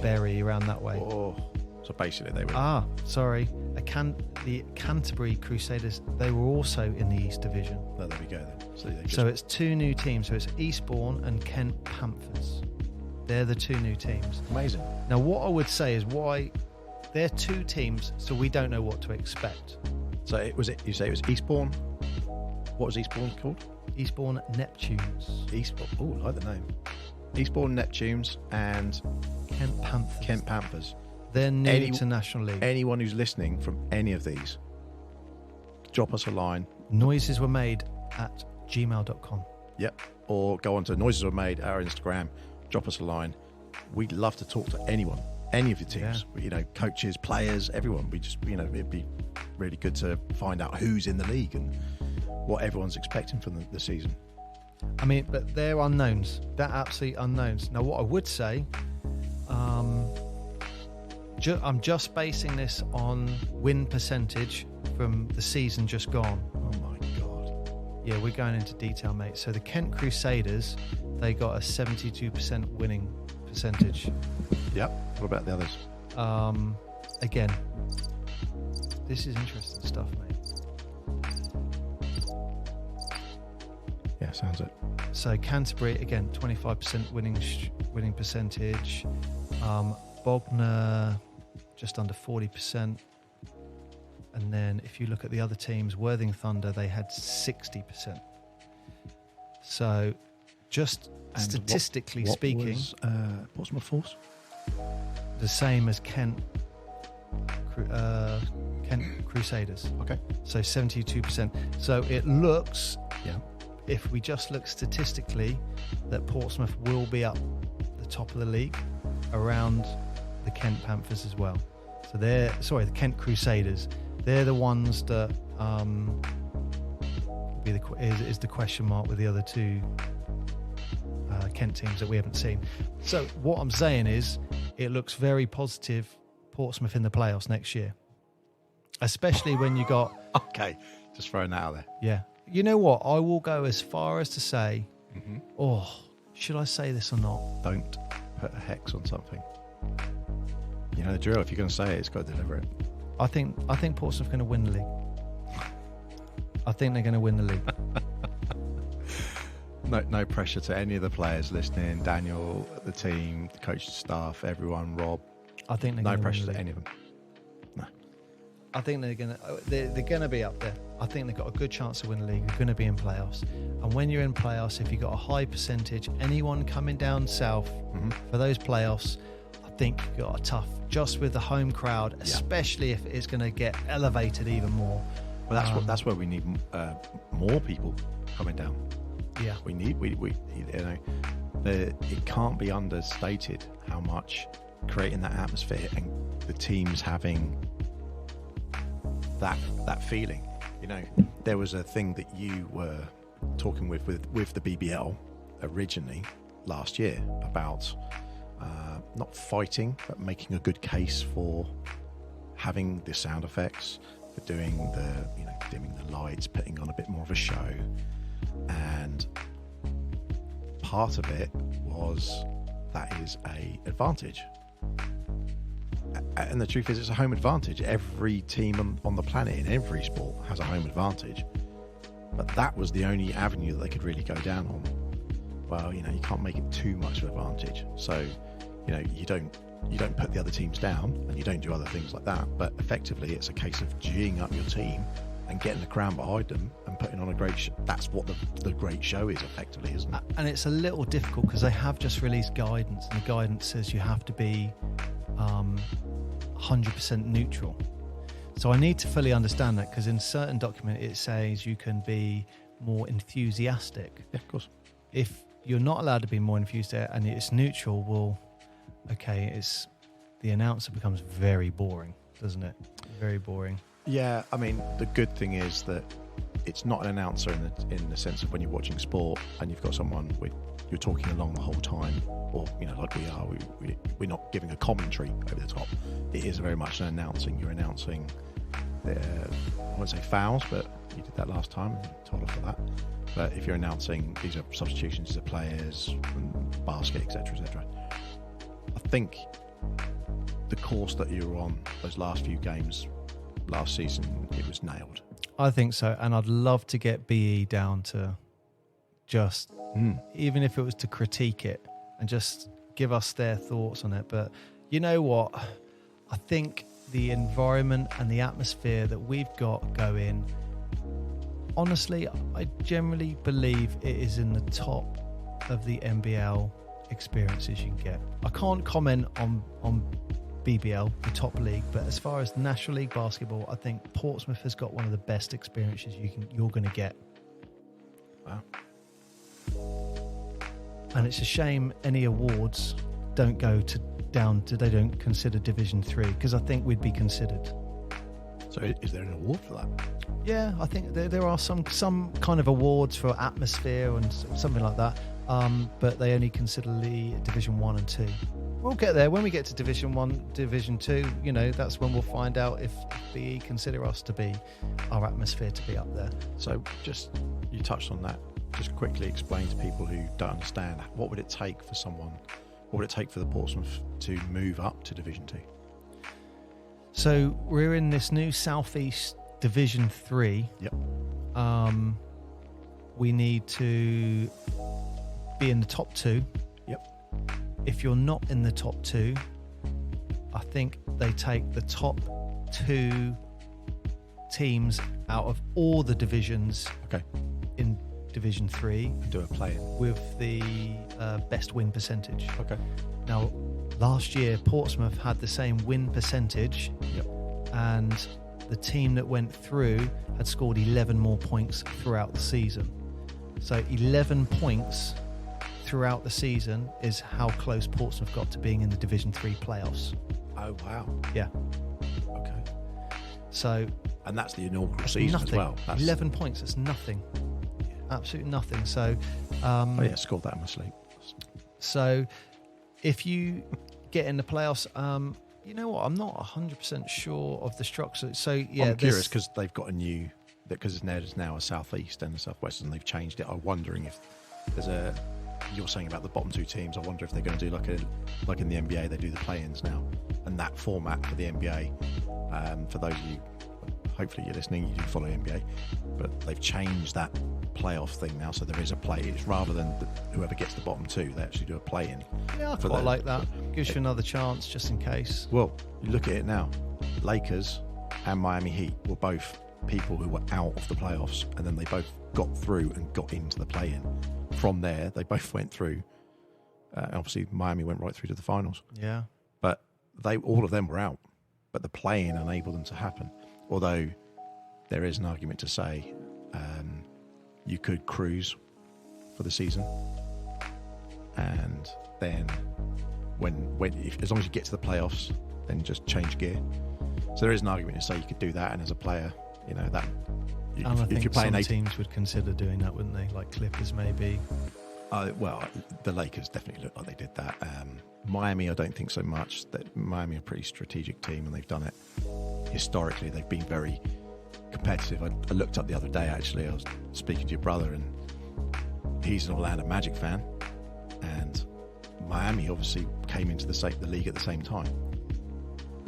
Bury around that way. Oh, so basically they were. Sorry. The Canterbury Crusaders, they were also in the East Division. Oh, there we go then. So it's 2 new teams. So it's Eastbourne and Kent Panthers. They're the 2 new teams. Amazing. Now, what I would say is why they're 2 teams, so we don't know what to expect. So you say it was Eastbourne? What was Eastbourne called? Eastbourne Neptunes. Eastbourne. Oh, I like the name. Eastbourne Neptunes and Kent Panthers. They're new to National League. Anyone who's listening from any of these, drop us a line. Noises were made at gmail.com. Yep. Or go on to Noises Were Made, our Instagram. Drop us a line. We'd love to talk to anyone, any of your teams. Yeah. You know, coaches, players, everyone. We just, it'd be really good to find out who's in the league and what everyone's expecting from the season. I mean, but they're unknowns. They're absolute unknowns. Now, what I would say, I'm just basing this on win percentage from the season just gone. Oh my God. Yeah, we're going into detail, mate. So the Kent Crusaders, they got a 72% winning percentage. Yep. What about the others? Again, this is interesting stuff, mate. Yeah, sounds it. So Canterbury, again, 25% winning percentage. Bognor, just under 40%. And then if you look at the other teams, Worthing Thunder, they had 60%. So just statistically speaking, was, Portsmouth Force? The same as Kent Crusaders. Okay. So 72%. So it looks, yeah, if we just look statistically, that Portsmouth will be up the top of the league around the Kent Panthers as well. So the Kent Crusaders. They're the ones that is the question mark with the other 2 Kent teams that we haven't seen. So what I'm saying is it looks very positive Portsmouth in the playoffs next year. Especially when you got... Okay, just throwing that out there. Yeah. You know what? I will go as far as to say, should I say this or not? Don't put a hex on something. You know the drill. If you're going to say it, it's got to deliver it. I think Portsmouth are going to win the league. I think they're going to win the league. No pressure to any of the players listening. Daniel, the team, the coaching staff, everyone, Rob. I think they're no pressure to any of them. No. I think they're going to be up there. I think they've got a good chance to win the league. They're going to be in playoffs. And when you're in playoffs, if you've got a high percentage, anyone coming down south for those playoffs, I think you got a tough just with the home crowd, especially if it's going to get elevated even more. Well, that's where we need more people coming down. Yeah, we it can't be understated how much creating that atmosphere and the teams having that feeling. There was a thing that you were talking with the BBL originally last year about not fighting, but making a good case for having the sound effects, for doing the dimming the lights, putting on a bit more of a show, and part of it was that is a advantage. And the truth is, it's a home advantage. Every team on the planet in every sport has a home advantage. But that was the only avenue that they could really go down on. Well, you can't make it too much of an advantage. So, you don't put the other teams down and you don't do other things like that. But effectively, it's a case of geeing up your team and getting the crowd behind them and putting on a great show. That's what the great show is, effectively, isn't it? And it's a little difficult because they have just released guidance, and the guidance says you have to be 100% neutral. So I need to fully understand that, because in certain document it says you can be more enthusiastic. Yeah, of course. If you're not allowed to be more enthusiastic and it's neutral, well, okay, the announcer becomes very boring, doesn't it? Very boring. Yeah, I mean, the good thing is that it's not an announcer in the sense of when you're watching sport and you've got someone you're talking along the whole time, or like we are, we're not giving a commentary over the top. It is very much an announcing. You're announcing I won't say fouls, but you did that last time and told us for that. But if you're announcing these are substitutions, these are players, basket, etc., I think the course that you were on those last few games last season, it was nailed. I think so, and I'd love to get BE down to just, even if it was to critique it and just give us their thoughts on it. But you know what? I think the environment and the atmosphere that we've got going, honestly, I generally believe it is in the top of the NBL experiences you can get. I can't comment on BBL, the top league, but as far as National League basketball, I think Portsmouth has got one of the best experiences you're going to get. Wow. And it's a shame any awards don't go they don't consider Division 3, because I think we'd be considered. So is there an award for that? Yeah, I think there are some kind of awards for atmosphere and something like that, but they only consider the Division 1 and 2. We'll get there. When we get to Division 1, Division 2, that's when we'll find out if BE consider us to be, our atmosphere to be up there. So you touched on that. Just quickly explain to people who don't understand, what would it take for the Portsmouth to move up to Division 2? So we're in this new Southeast Division 3. Yep. We need to be in the top 2. Yep. If you're not in the top 2, I think they take the top 2 teams out of all the divisions. Okay. In Division 3. And do a play-in with the best win percentage. Okay. Now, last year Portsmouth had the same win percentage. Yep. And the team that went through had scored 11 more points throughout the season. So 11 points throughout the season is how close Portsmouth got to being in the Division 3 playoffs. Oh, wow. Yeah. Okay. So... And that's the inaugural season as well. That's 11 points, that's nothing. Yeah. Absolutely nothing. So... scored that in my sleep. So if you get in the playoffs... you know what? I'm not 100% sure of the structure. So, yeah. I'm curious because they've got because there's now a southeast and a southwest, and they've changed it. I'm wondering if there's you're saying about the bottom 2 teams. I wonder if they're going to do like in the NBA, they do the play-ins now, and that format for the NBA. For those of you, hopefully you're listening, you do follow NBA, but they've changed that playoff thing now, so there is a play. It's rather than whoever gets the bottom 2, they actually do a play-in. Yeah, I quite like that. Gives you another chance just in case. Well, you look at it now. Lakers and Miami Heat were both people who were out of the playoffs, and then they both got through and got into the play-in. From there, they both went through. And obviously, Miami went right through to the finals. Yeah. But all of them were out, but the play-in enabled them to happen. Although there is an argument to say you could cruise for the season, and then as long as you get to the playoffs, then just change gear. So there is an argument to say you could do that, and as a player, that. And I think some teams would consider doing that, wouldn't they? Like Clippers, maybe. Well, the Lakers definitely look like they did that. Miami, I don't think so much. Miami are a pretty strategic team, and they've done it historically. They've been very competitive. I looked up the other day, actually. I was speaking to your brother, and he's an Orlando Magic fan, and Miami obviously came into the league at the same time.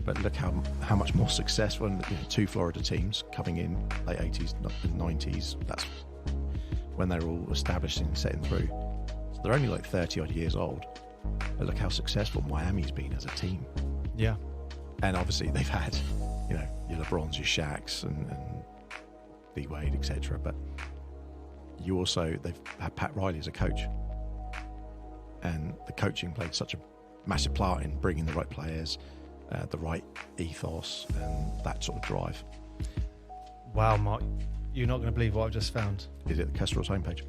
But look how much more successful, and two Florida teams coming in late 80s, 90s. That's when they're all established and setting through. So they're only like 30 odd years old. But look how successful Miami's been as a team. Yeah. And obviously they've had, your LeBrons, your Shaqs, and D Wade, etc. But they've had Pat Riley as a coach, and the coaching played such a massive part in bringing the right players, the right ethos, and that sort of drive. Wow, Mark, you're not going to believe what I've just found. Is it the Kestrel's homepage?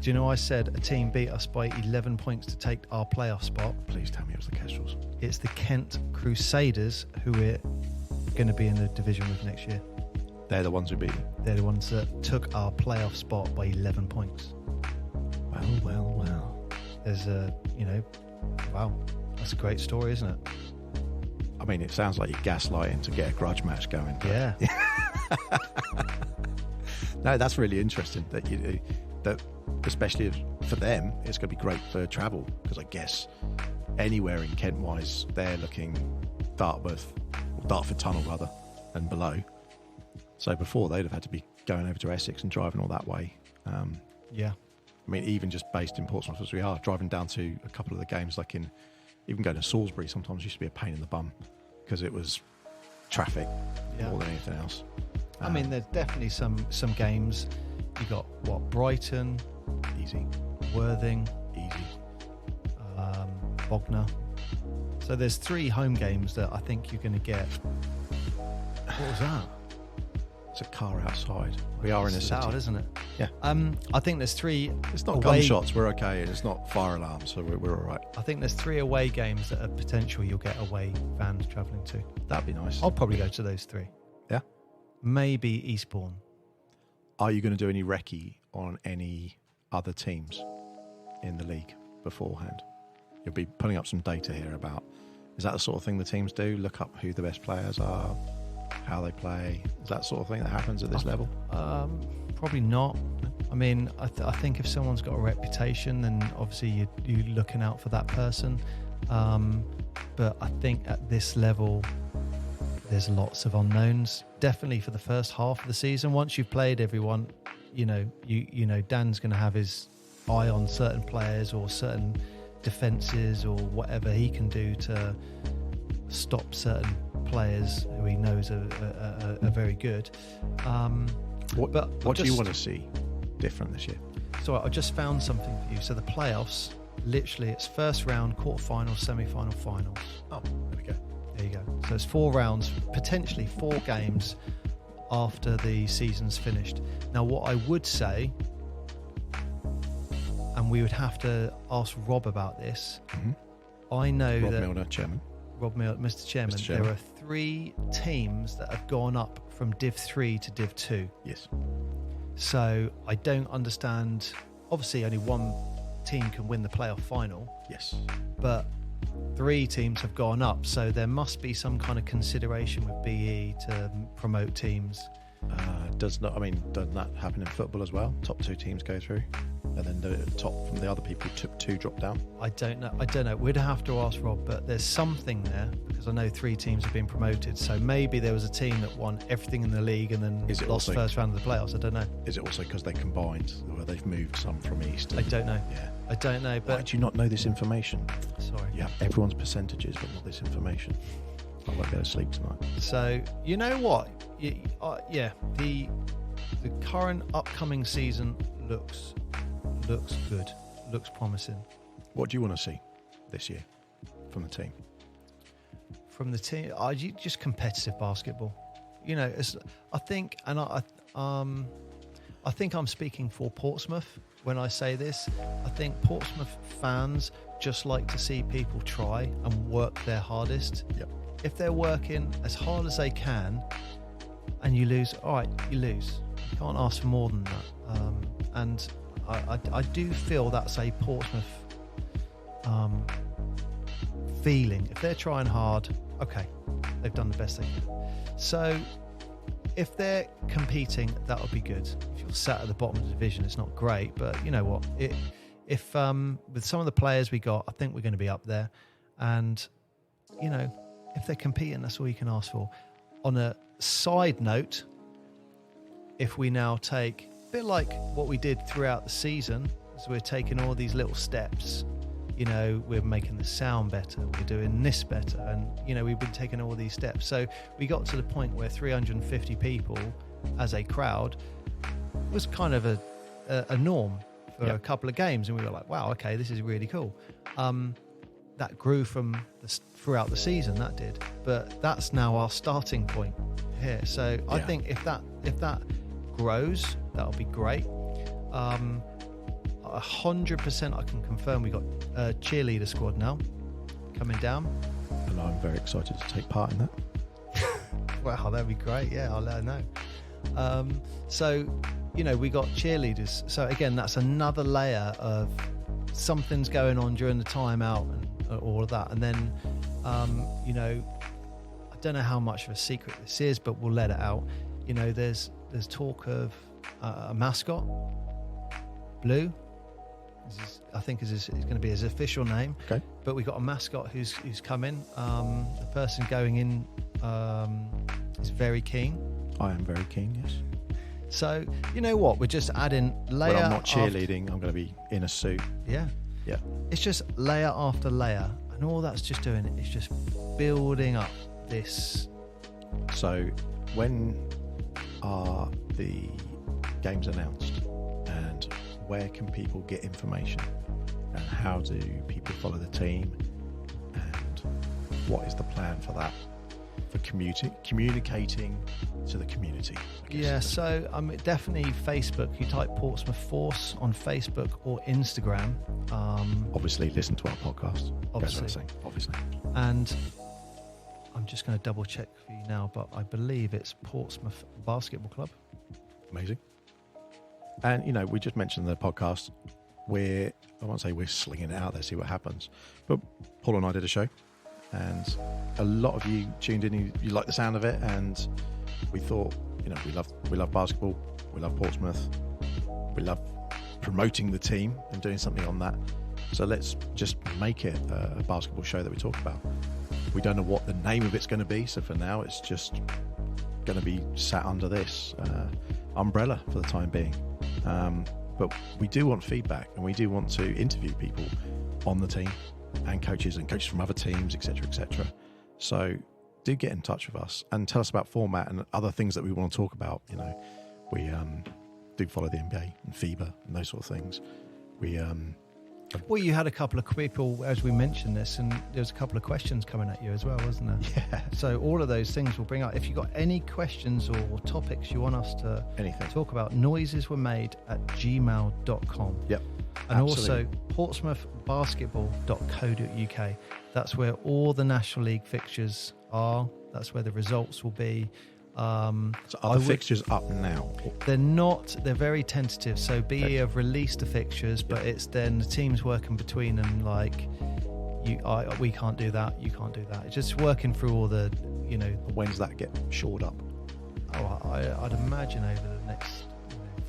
Do you know I said a team beat us by 11 points to take our playoff spot? Please tell me it was the Kestrels. It's the Kent Crusaders, who we're going to be in the division with next year. They're the ones who beat you? They're the ones that took our playoff spot by 11 points. Well. There's wow, that's a great story, isn't it? I mean, it sounds like you're gaslighting to get a grudge match going. Yeah. No, that's really interesting that especially for them, it's going to be great for travel, because I guess anywhere in Kent-wise, they're looking Dartford Tunnel rather, and below. So before, they'd have had to be going over to Essex and driving all that way. Yeah. I mean, even just based in Portsmouth as we are, driving down to a couple of the games, even going to Salisbury sometimes used to be a pain in the bum because it was traffic more than anything else. I mean, there's definitely some games. You got Brighton, easy, Worthing, easy, Bognor. So there's 3 home games that I think you're going to get. What was that? It's a car outside. We are in a city, loud, isn't it? Yeah. I think there's 3. It's not gunshots. We're okay. It's not fire alarms, so we're all right. I think there's 3 away games that are potential you'll get away fans travelling to. That'd be nice. I'll probably go to those 3. Yeah. Maybe Eastbourne. Are you going to do any recce on any other teams in the league beforehand? You'll be putting up some data here about, is that the sort of thing the teams do? Look up who the best players are, how they play. Is that sort of thing that happens at this level? Probably not. I mean, I think if someone's got a reputation, then obviously you're looking out for that person. But I think at this level, there's lots of unknowns. Definitely for the first half of the season. Once you've played everyone, Dan's going to have his eye on certain players or certain defences or whatever he can do to stop certain players who he knows are very good. What do you want to see different this year? So I just found something for you. So the playoffs, literally, it's first round, quarterfinals, semi-final, finals. Oh, there we go. There you go. So it's 4 rounds, potentially 4 games after the season's finished. Now, what I would say, and we would have to ask Rob about this. Mm-hmm. I know Rob that Milner, chairman. Rob Milner, Mr. Chairman. There are 3 teams that have gone up from Div 3 to Div 2. Yes. So I don't understand. Obviously, only one team can win the playoff final. Yes. But 3 teams have gone up, so there must be some kind of consideration with BE to promote teams. Doesn't that happen in football as well? Top 2 teams go through, and then the top from the other people, 2 drop down. I don't know. We'd have to ask Rob, but there's something there because I know 3 teams have been promoted. So maybe there was a team that won everything in the league and then lost first round of the playoffs. I don't know. Is it also because they combined, where they've moved some from East? I don't know. Yeah, I don't know. But why do you not know this information? Sorry. You have everyone's percentages, but not this information. I won't be able to sleep tonight. So you know what? The current upcoming season looks good, looks promising. What do you want to see this year from the team? from the team, just competitive basketball. You know, I think I'm speaking for Portsmouth when I say this. I think Portsmouth fans just like to see people try and work their hardest. Yep. If they're working as hard as they can and you lose, all right, you lose. You can't ask for more than that. And I do feel that's a Portsmouth feeling. If they're trying hard, okay, they've done the best they can. So if they're competing, that would be good. If you're sat at the bottom of the division, it's not great, but you know what? If with some of the players we got, I think we're going to be up there. And, you know, if they're competing, that's all you can ask for. On a side note, if we now take, a bit like what we did throughout the season, so we're taking all these little steps, you know, we're making the sound better, we're doing this better, and, you know, we've been taking all these steps. So we got to the point where 350 people as a crowd was kind of a norm for a couple of games, and we were like, wow, okay, this is really cool. That grew from throughout the season, that did, but that's now our starting point here. So I think if that grows, that'll be great. 100% I can confirm we got a cheerleader squad now coming down, and I'm very excited to take part in that. Wow, that'd be great. Yeah, I'll let her know. So, you know, we got cheerleaders. So again, that's another layer of something's going on during the timeout and all of that. And then, you know, I don't know how much of a secret this is, but we'll let it out. You know, there's talk of a mascot, Blue. I think is going to be his official name. Okay. But we got a mascot who's coming. The person going in is very keen. I am very keen, yes. So, you know what? We're just adding layer. Well, I'm not cheerleading. I'm going to be in a suit. Yeah. Yeah. It's just layer after layer. And all that's just doing is just building up this. So, when are the games announced? And where can people get information? And how do people follow the team? And what is the plan for that? For communicating to the community. Yeah, so definitely Facebook. You type Portsmouth Force on Facebook or Instagram. Obviously, listen to our podcast. Obviously. And I'm just going to double check for you now, but I believe it's Portsmouth Basketball Club. Amazing. And, you know, we just mentioned the podcast. I won't say we're slinging it out there, see what happens. But Paul and I did a show. And a lot of you tuned in, you like the sound of it, and we thought, you know, we love basketball, we love Portsmouth, we love promoting the team and doing something on that. So let's just make it a basketball show that we talk about. We don't know what the name of it's going to be, so for now it's just going to be sat under this umbrella for the time being. But we do want feedback, and we do want to interview people on the team, and coaches from other teams, etc., etc. So do get in touch with us and tell us about format and other things that we want to talk about. You know, we do follow the NBA and FIBA and those sort of things. Well, you had a couple of people, as we mentioned this, and there was a couple of questions coming at you as well, wasn't there? Yeah. So all of those things we'll bring up. If you've got any questions or topics you want us to talk about, noisesweremade@gmail.com. Yep. And absolutely. also portsmouthbasketball.co.uk. That's where all the National League fixtures are. That's where the results will be. So are the fixtures up now? They're not. They're very tentative. So BE have released the fixtures, but it's then the teams working between them. Like, we can't do that. You can't do that. It's just working through all the, you know. When's that get shored up? Oh, I'd imagine over the next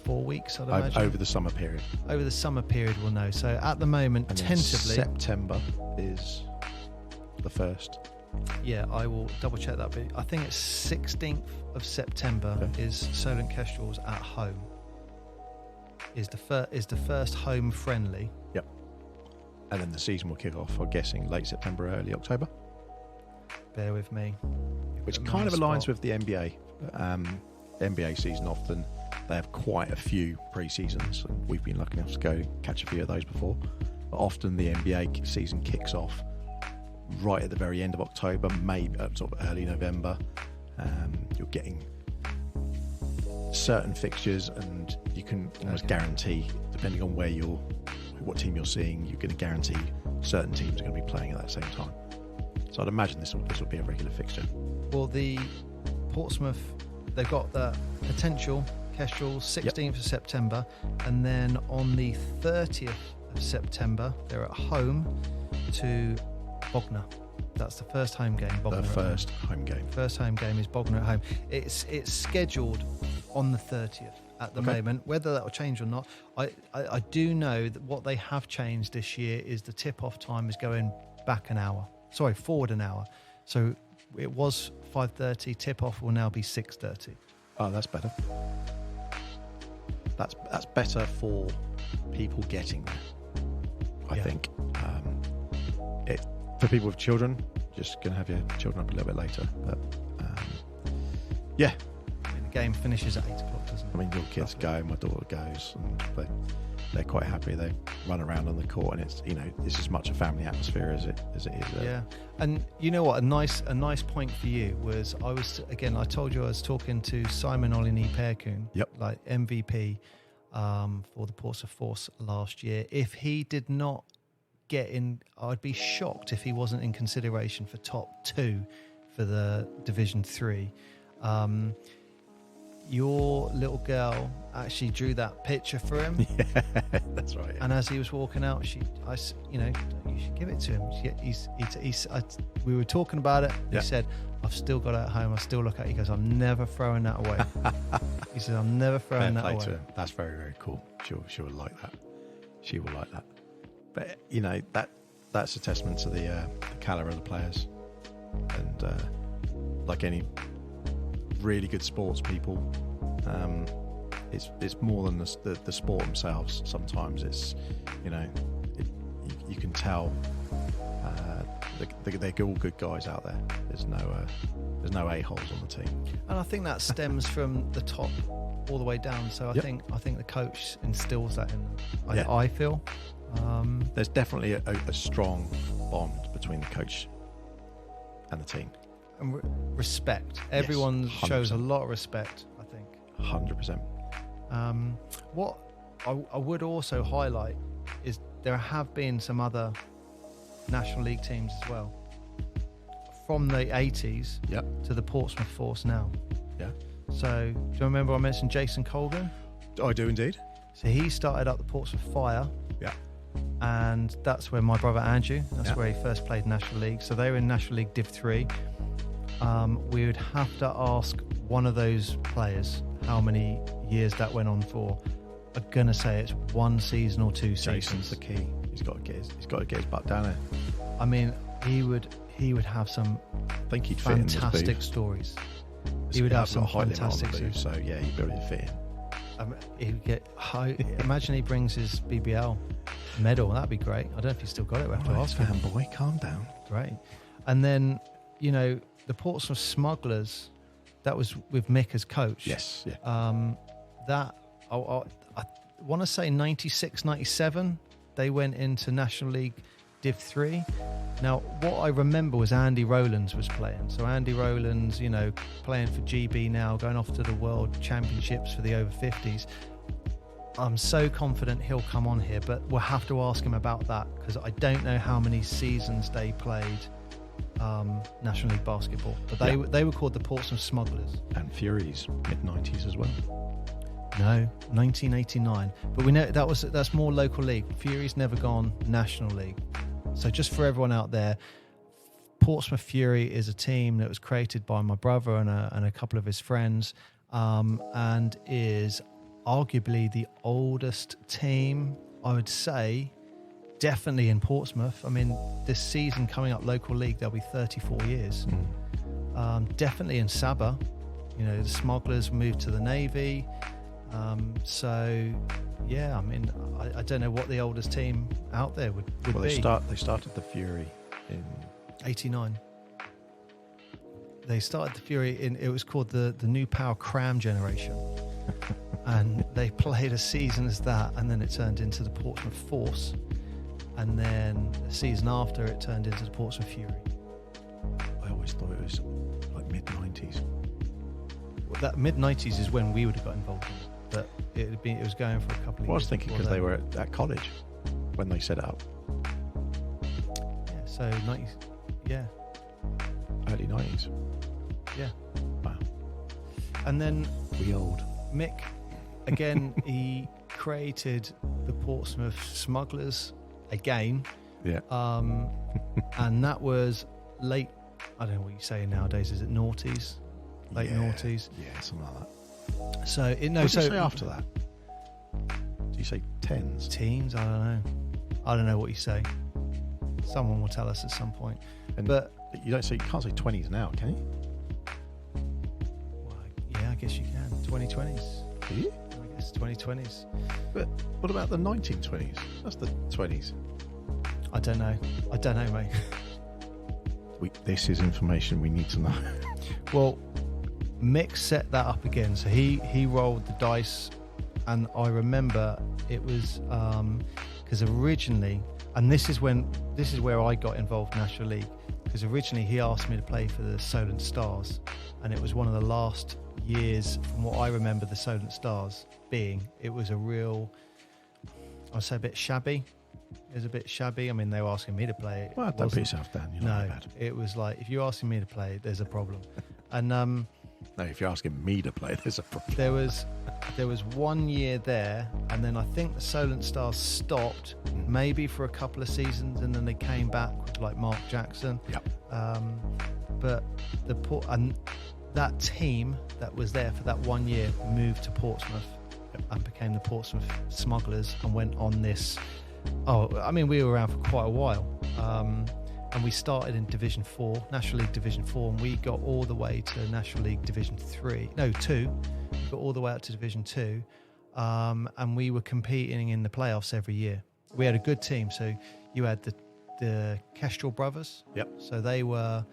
4 weeks. I'd imagine over the summer period. Over the summer period, we'll know. So at the moment, and tentatively, September is the first. Yeah, I will double check that, but I think it's 16th of September is Solent Kestrels at home. Is the first home friendly. Yep. And then the season will kick off, I'm guessing, late September, early October. Bear with me. Which kind of aligns with the NBA. NBA season often, they have quite a few pre-seasons, and we've been lucky enough to go catch a few of those before. But often the NBA season kicks off right at the very end of October, maybe sort of early November. You're getting certain fixtures, and you can almost guarantee, depending on what team you're seeing, you're going to guarantee certain teams are going to be playing at that same time. So I'd imagine this will be a regular fixture. Well, the Portsmouth, they've got the potential Kestrel 16th of September, and then on the 30th of September, they're at home to Bognor. That's the first home game. Bognor First home game is Bognor at home. It's scheduled on the 30th at the moment. Whether that will change or not, I do know that what they have changed this year is the tip-off time is going forward an hour. So it was 5:30. Tip-off will now be 6:30. Oh, that's better. That's better for people getting there, I think. For people with children, just going to have your children up a little bit later. But yeah. The game finishes at 8 o'clock, doesn't it? I mean, your kids go, my daughter goes, and they're quite happy. They run around on the court, and it's as much a family atmosphere as it is. Yeah, and you know what? A nice point for you was I told you I was talking to Simon Olini-Perkun, like MVP for the Portsmouth Force last year. If he did not get in, I'd be shocked if he wasn't in consideration for top 2 for the Division 3. Your little girl actually drew that picture for him. Yeah, that's right. And as he was walking out, you should give it to him. We were talking about it. He said, "I've still got it at home. I still look at it." He goes, "I'm never throwing that away." He said, "I'm never throwing that away." To him. That's very, very cool. She will like that. She will like that. But that's a testament to the caliber of the players, and like any really good sports people, it's more than the sport themselves. Sometimes it's you can tell they're all good guys out there. There's no a-holes on the team, and I think that stems from the top all the way down. So I think the coach instills that in them. I feel there's definitely a strong bond between the coach and the team. And respect. Everyone shows a lot of respect, I think. 100%. What I would also highlight is there have been some other National League teams as well. From the 80s to the Portsmouth Force now. Yeah. So, do you remember I mentioned Jason Colgan? I do indeed. So he started up the Portsmouth Fire. Yeah. And that's where my brother Andrew, where he first played National League. So they were in National League Div 3. We would have to ask one of those players how many years that went on for. I'm gonna say it's 1 season or 2 seasons. Jason's the key. He's got to get his butt down there. I mean, he would have some fantastic stories. He would have some fantastic stories. So yeah, he'd be able to fit in. He'd get high. Imagine he brings his BBL medal. That'd be great. I don't know if he's still got it. We'll have to ask him. Fanboy, calm down. Great. And then the Portsmouth Smugglers, that was with Mick as coach. Yes. Yeah. That I want to say 96, 97, they went into National League Div 3. Now, what I remember was Andy Rowlands was playing. So Andy Rowlands, playing for GB now, going off to the World Championships for the over 50s. I'm so confident he'll come on here, but we'll have to ask him about that because I don't know how many seasons they played National League basketball. But they were called the Portsmouth Smugglers. And Furies, mid-90s as well. No, 1989. But we know that's more local league. Furies never gone National League. So just for everyone out there, Portsmouth Fury is a team that was created by my brother and a couple of his friends, and is arguably the oldest team, I would say, definitely in Portsmouth. I mean, this season coming up local league, there'll be 34 years. Definitely in Sabah. The Smugglers moved to the Navy. So, yeah, I mean, I don't know what the oldest team out there would be. They started the Fury in 89. They started the Fury it was called the New Power Cram Generation. And they played a season as that, and then it turned into the Portsmouth Force. and then the season after it turned into the Portsmouth Fury. I always thought it was like mid-90s. Well, that mid-90s is when we would have got involved in it, but it was going for a couple of years. I was thinking because they were at college when they set it up. Yeah, so 90s, yeah. Early 90s. Yeah. Wow. And then We old. Mick, again, he created the Portsmouth Smugglers again. Yeah. And that was late, I don't know what you say nowadays, is it noughties? Late noughties? Yeah, something like that. So, What did you say after that? Do you say tens? Teens? I don't know. I don't know what you say. Someone will tell us at some point. But you can't say 20s now, can you? Well, yeah, I guess you can. 2020s. Do you? I guess 2020s. But what about the 1920s? That's the 20s. I don't know, mate. This is information we need to know. Well, Mick set that up again. So he rolled the dice, and I remember it was because originally, and this is where I got involved in National League, because originally he asked me to play for the Solent Stars, and it was one of the last years, from what I remember, the Solent Stars being. It was a real, I'd say, a bit shabby. It was a bit shabby. I mean, they were asking me to play it. Well, don't put yourself down. You're not bad. It was like, if you're asking me to play, there's a problem. And no, if you're asking me to play, there's a problem. There was 1 year there, and then I think the Solent Stars stopped maybe for a couple of seasons, and then they came back with like Mark Jackson. Yep. But that team that was there for that 1 year moved to Portsmouth and became the Portsmouth Smugglers, and went on this. We were around for quite a while. And we started in Division 4, National League Division 4, and we got all the way to National League Division 2. We got all the way up to Division 2, and we were competing in the playoffs every year. We had a good team. So you had the Kestrel brothers. Yep. So they were,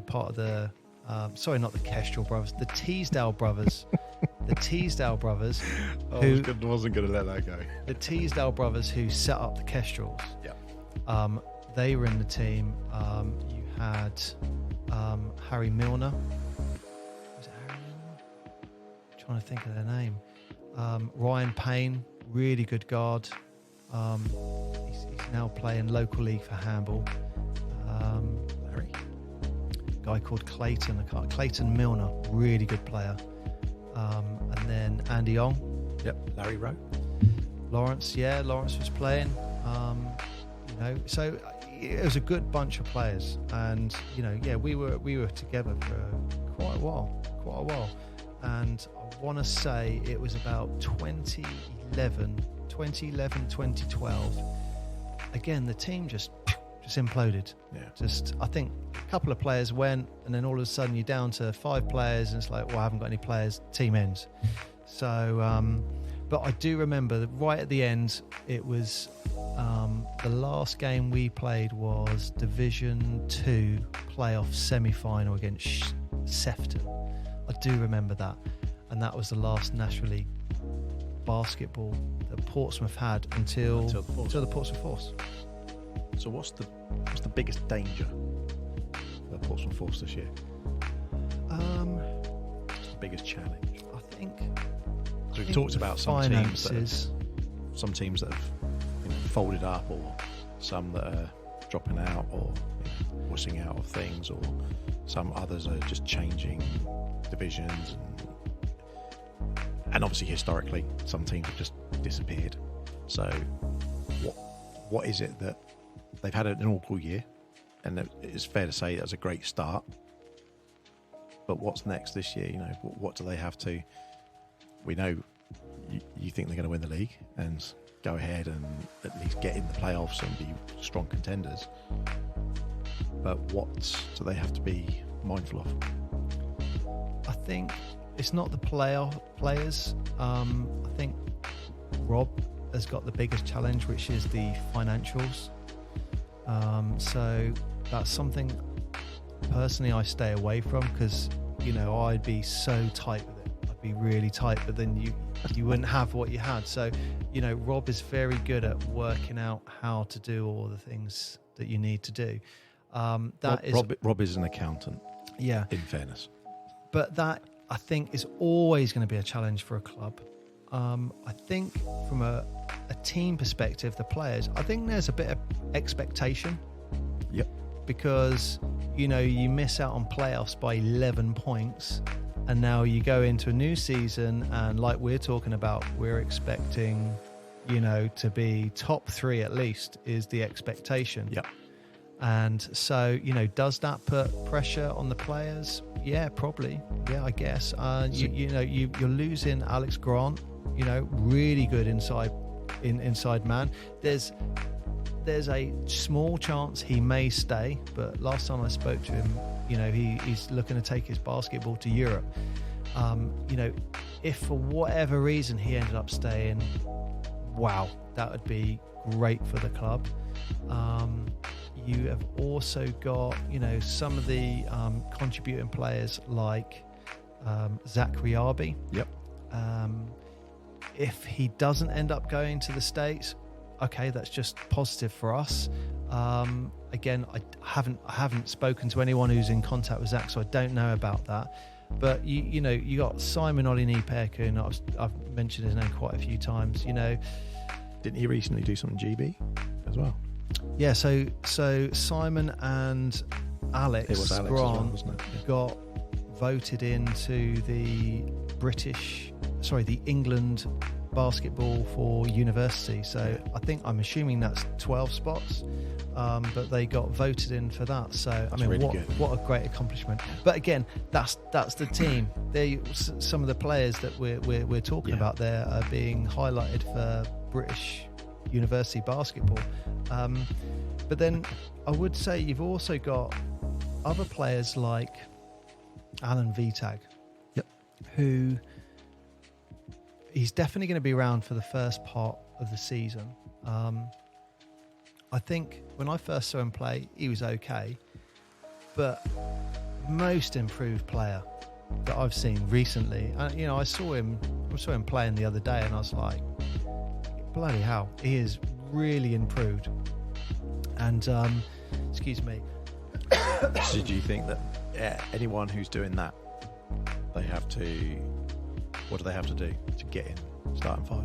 part of the, sorry, not the Kestrel brothers, the Teesdale brothers. The Teesdale brothers. I wasn't going to let that go. The Teesdale brothers who set up the Kestrels. Yeah. They were in the team. You had Harry Milner. Was it Harry Milner? I'm trying to think of their name. Ryan Payne, really good guard. He's now playing local league for handball. Larry. A guy called Clayton Milner, really good player. And then Andy Ong. Yep. Larry Rowe. Lawrence was playing. So it was a good bunch of players, and we were together for quite a while, and I want to say it was about 2011, 2012. Again, the team just imploded. Yeah. I think a couple of players went, and then all of a sudden you're down to 5 players, and it's like, well, I haven't got any players. Team ends. So, but I do remember that right at the end, it was the last game we played was Division 2 playoff semi-final against Sefton. I do remember that, and that was the last National League basketball that Portsmouth had until the Portsmouth Force. So what's the biggest danger for the Portsmouth Force this year? What's the biggest challenge? I think we've talked about some teams that have folded up, or some that are dropping out, or wussing out of things, or some others are just changing divisions, and obviously historically some teams have just disappeared. So what is it that they've had an awful year, and it's fair to say that was a great start, but what's next this year? What do they have to? We know you think they're going to win the league and go ahead and at least get in the playoffs and be strong contenders, but what do they have to be mindful of? I think it's not the players. I think Rob has got the biggest challenge, which is the financials. So that's something personally I stay away from, because I'd be so tight with it. I'd be really tight, but then you wouldn't have what you had. So, Rob is very good at working out how to do all the things that you need to do. Rob is an accountant. Yeah. In fairness. But that, I think, is always going to be a challenge for a club. I think from a team perspective, the players, I think there's a bit of expectation. Yep. Because, you miss out on playoffs by 11 points. And now you go into a new season, and like we're talking about, we're expecting, to be top 3 at least is the expectation. Yep. And so, does that put pressure on the players? Yeah, probably. Yeah, I guess. You're losing Alex Grant, really good inside man. There's a small chance he may stay, but last time I spoke to him, he's looking to take his basketball to Europe. If for whatever reason he ended up staying, wow, that would be great for the club. You have also got, some of the contributing players like Zach Riabi. Yep. If he doesn't end up going to the States, okay, that's just positive for us. Again, I haven't spoken to anyone who's in contact with Zach, so I don't know about that. But you got Simon Olinipeku, and I've mentioned his name quite a few times. Didn't he recently do something GB as well? Yeah. So Simon and Alex Grant wasn't it? Yeah. got voted into the England basketball for university. So I'm assuming that's 12 spots. But they got voted in for that. So that's really what a great accomplishment. But again, that's the team. Some of the players that we're talking about there are being highlighted for British university basketball. But then I would say you've also got other players like Alan Vitag, who he's definitely going to be around for the first part of the season. I think when I first saw him play, he was okay, but most improved player that I've seen recently. I saw him playing the other day, and I was like, bloody hell, he is really improved. And excuse me. So do you think that anyone who's doing that, what do they have to do to get in starting 5?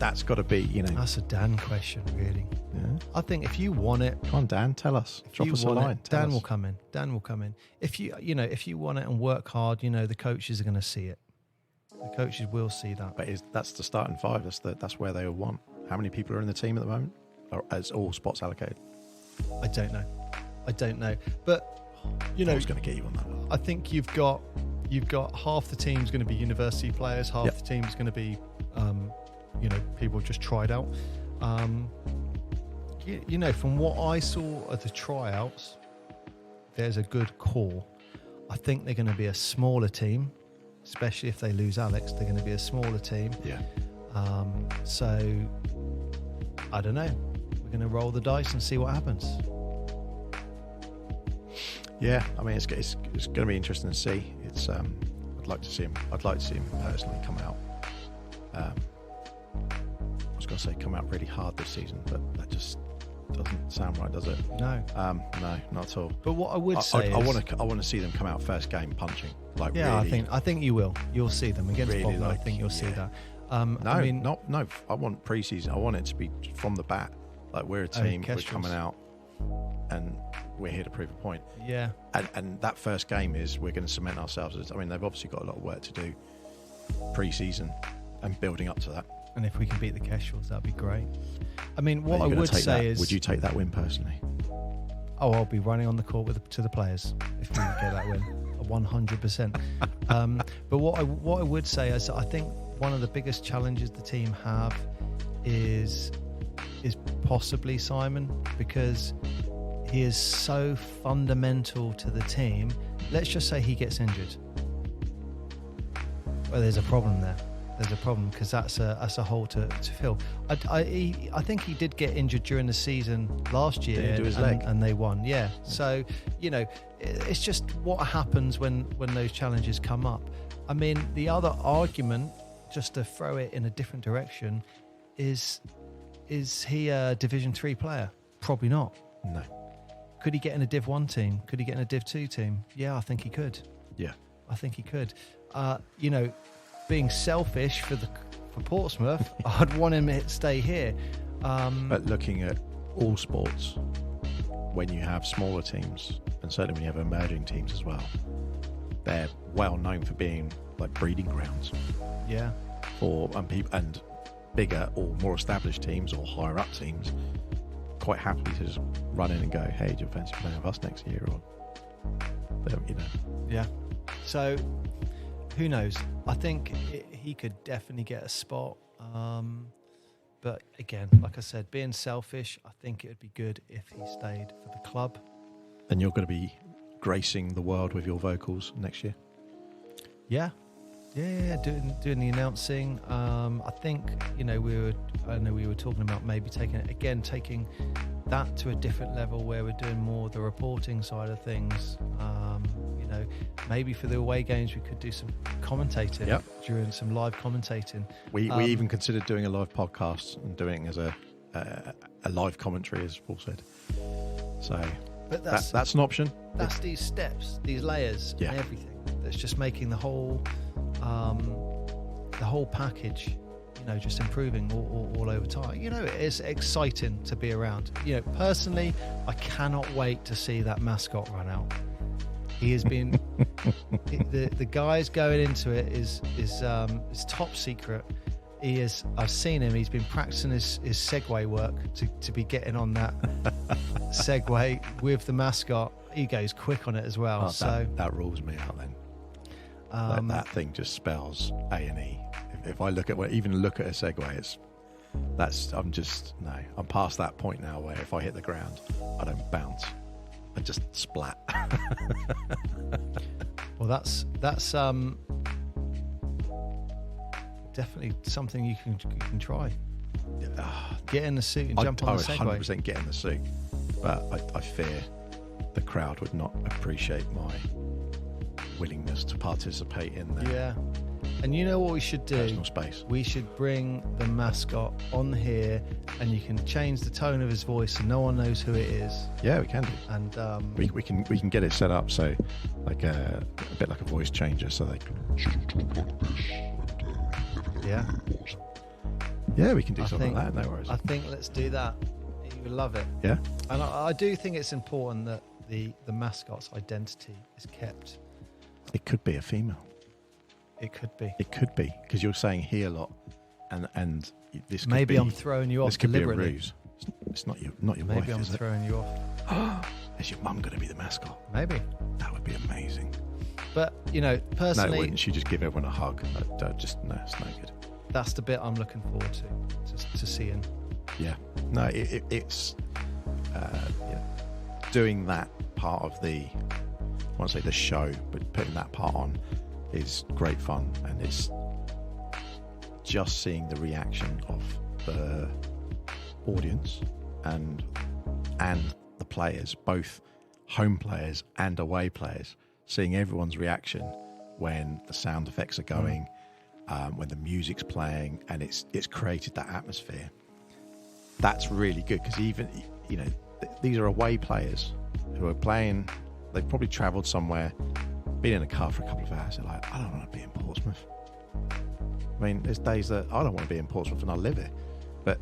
That's got to be, That's a Dan question, really. Yeah. I think if you want it, come on, Dan, tell us. Drop us a line. Dan will come in. Dan will come in. If you want it and work hard, the coaches are going to see it. The coaches will see that. But that's the starting 5. That's where they will want. How many people are in the team at the moment? Or is all spots allocated? I don't know. But I was going to get you on that one. I think you've got half the team's going to be university players, half the team's going to be people just tried out. From what I saw at the tryouts, there's a good core. I think they're going to be a smaller team, especially if they lose Alex. They're going to be a smaller team. Yeah. So I don't know. We're going to roll the dice and see what happens. Yeah, I mean, it's going to be interesting to see. I'd like to see him personally come out. I was going to say come out really hard this season, but that just doesn't sound right, does it? No. No, not at all. But what I would say I want to see them come out first game punching. Yeah, really, I think you will. You'll see them against really Bogner. I think you'll see that. No. I want pre-season. I want it to be from the bat. Like we're a team. We're coming out, and we're here to prove a point. Yeah. And that first game is we're going to cement ourselves as. I mean, they've obviously got a lot of work to do pre-season and building up to that. And if we can beat the Kestrels, that'd be great. I mean, what I would say is, would you take that win personally? Oh, I'll be running on the court to the players if we get that win, 100%. But what I would say is, I think one of the biggest challenges the team have is possibly Simon, because he is so fundamental to the team. Let's just say he gets injured. Well, there's a problem there. there's a problem, because that's a hole to fill. I think he did get injured during the season last year, Did he do his leg? And they won. Yeah. So it's just what happens when those challenges come up. I mean, the other argument, just to throw it in a different direction, is he a Division 3 player? Probably not. No. Could he get in a Div 1 team? Could he get in a Div 2 team? Yeah, I think he could. Yeah. I think he could. Being selfish for Portsmouth, I'd want him to stay here. But looking at all sports, when you have smaller teams, and certainly when you have emerging teams as well, they're well known for being like breeding grounds. Yeah. And bigger or more established teams or higher up teams quite happily to just run in and go, hey, do you fancy playing with us next year? Or Yeah. So who knows? I think he could definitely get a spot. But again, like I said, being selfish, I think it would be good if he stayed for the club. And you're going to be gracing the world with your vocals next year? Yeah. Doing the announcing. I think we were talking about maybe taking that to a different level, where we're doing more the reporting side of things. Maybe for the away games we could do some commentating during some live commentating. We even considered doing a live podcast and doing it as a live commentary, as Paul said. So, but that's an option. That's these steps, these layers, and everything. That's just making the whole package, just improving all over time. It's exciting to be around. Personally, I cannot wait to see that mascot run out. He has been the guys going into it is top secret. I've seen him. He's been practicing his Segway work to be getting on that Segway with the mascot. He goes quick on it as well. Oh, that rules me out then. That thing just spells A&E. If I look at a Segway, I'm past that point now where if I hit the ground, I don't bounce. I just splat. Well, that's definitely something you can try. Get in the suit and jump on the Segway. I would 100% get in the suit, but I fear the crowd would not appreciate my willingness to participate in that. Yeah. And you know what we should do? Personal space. We should bring the mascot on here, and you can change the tone of his voice so no one knows who it is. Yeah, we can do. And we can get it set up so like a bit like a voice changer, so they can. Yeah, we can do something like that. No worries. I think let's do that. You will love it. Yeah. And I do think it's important that the mascot's identity is kept. It could be a female. It could be. It could be, because you're saying he a lot, and this could maybe be, I'm throwing you off. This could deliberately. be a ruse. It's not your wife. Maybe I'm throwing you off. Is your mum going to be the mascot? Maybe. That would be amazing. But personally, no, wouldn't she just give everyone a hug? No, it's no good. That's the bit I'm looking forward to seeing. Yeah. No, it's doing that part of the, I won't say the show, but putting that part on is great fun, and it's just seeing the reaction of the audience and the players, both home players and away players, seeing everyone's reaction when the sound effects are going, when the music's playing, and it's created that atmosphere. That's really good, because even these are away players who are playing. They've probably travelled somewhere, been in a car for a couple of hours. They're like, I don't want to be in Portsmouth. I mean, there's days that I don't want to be in Portsmouth and I live here, but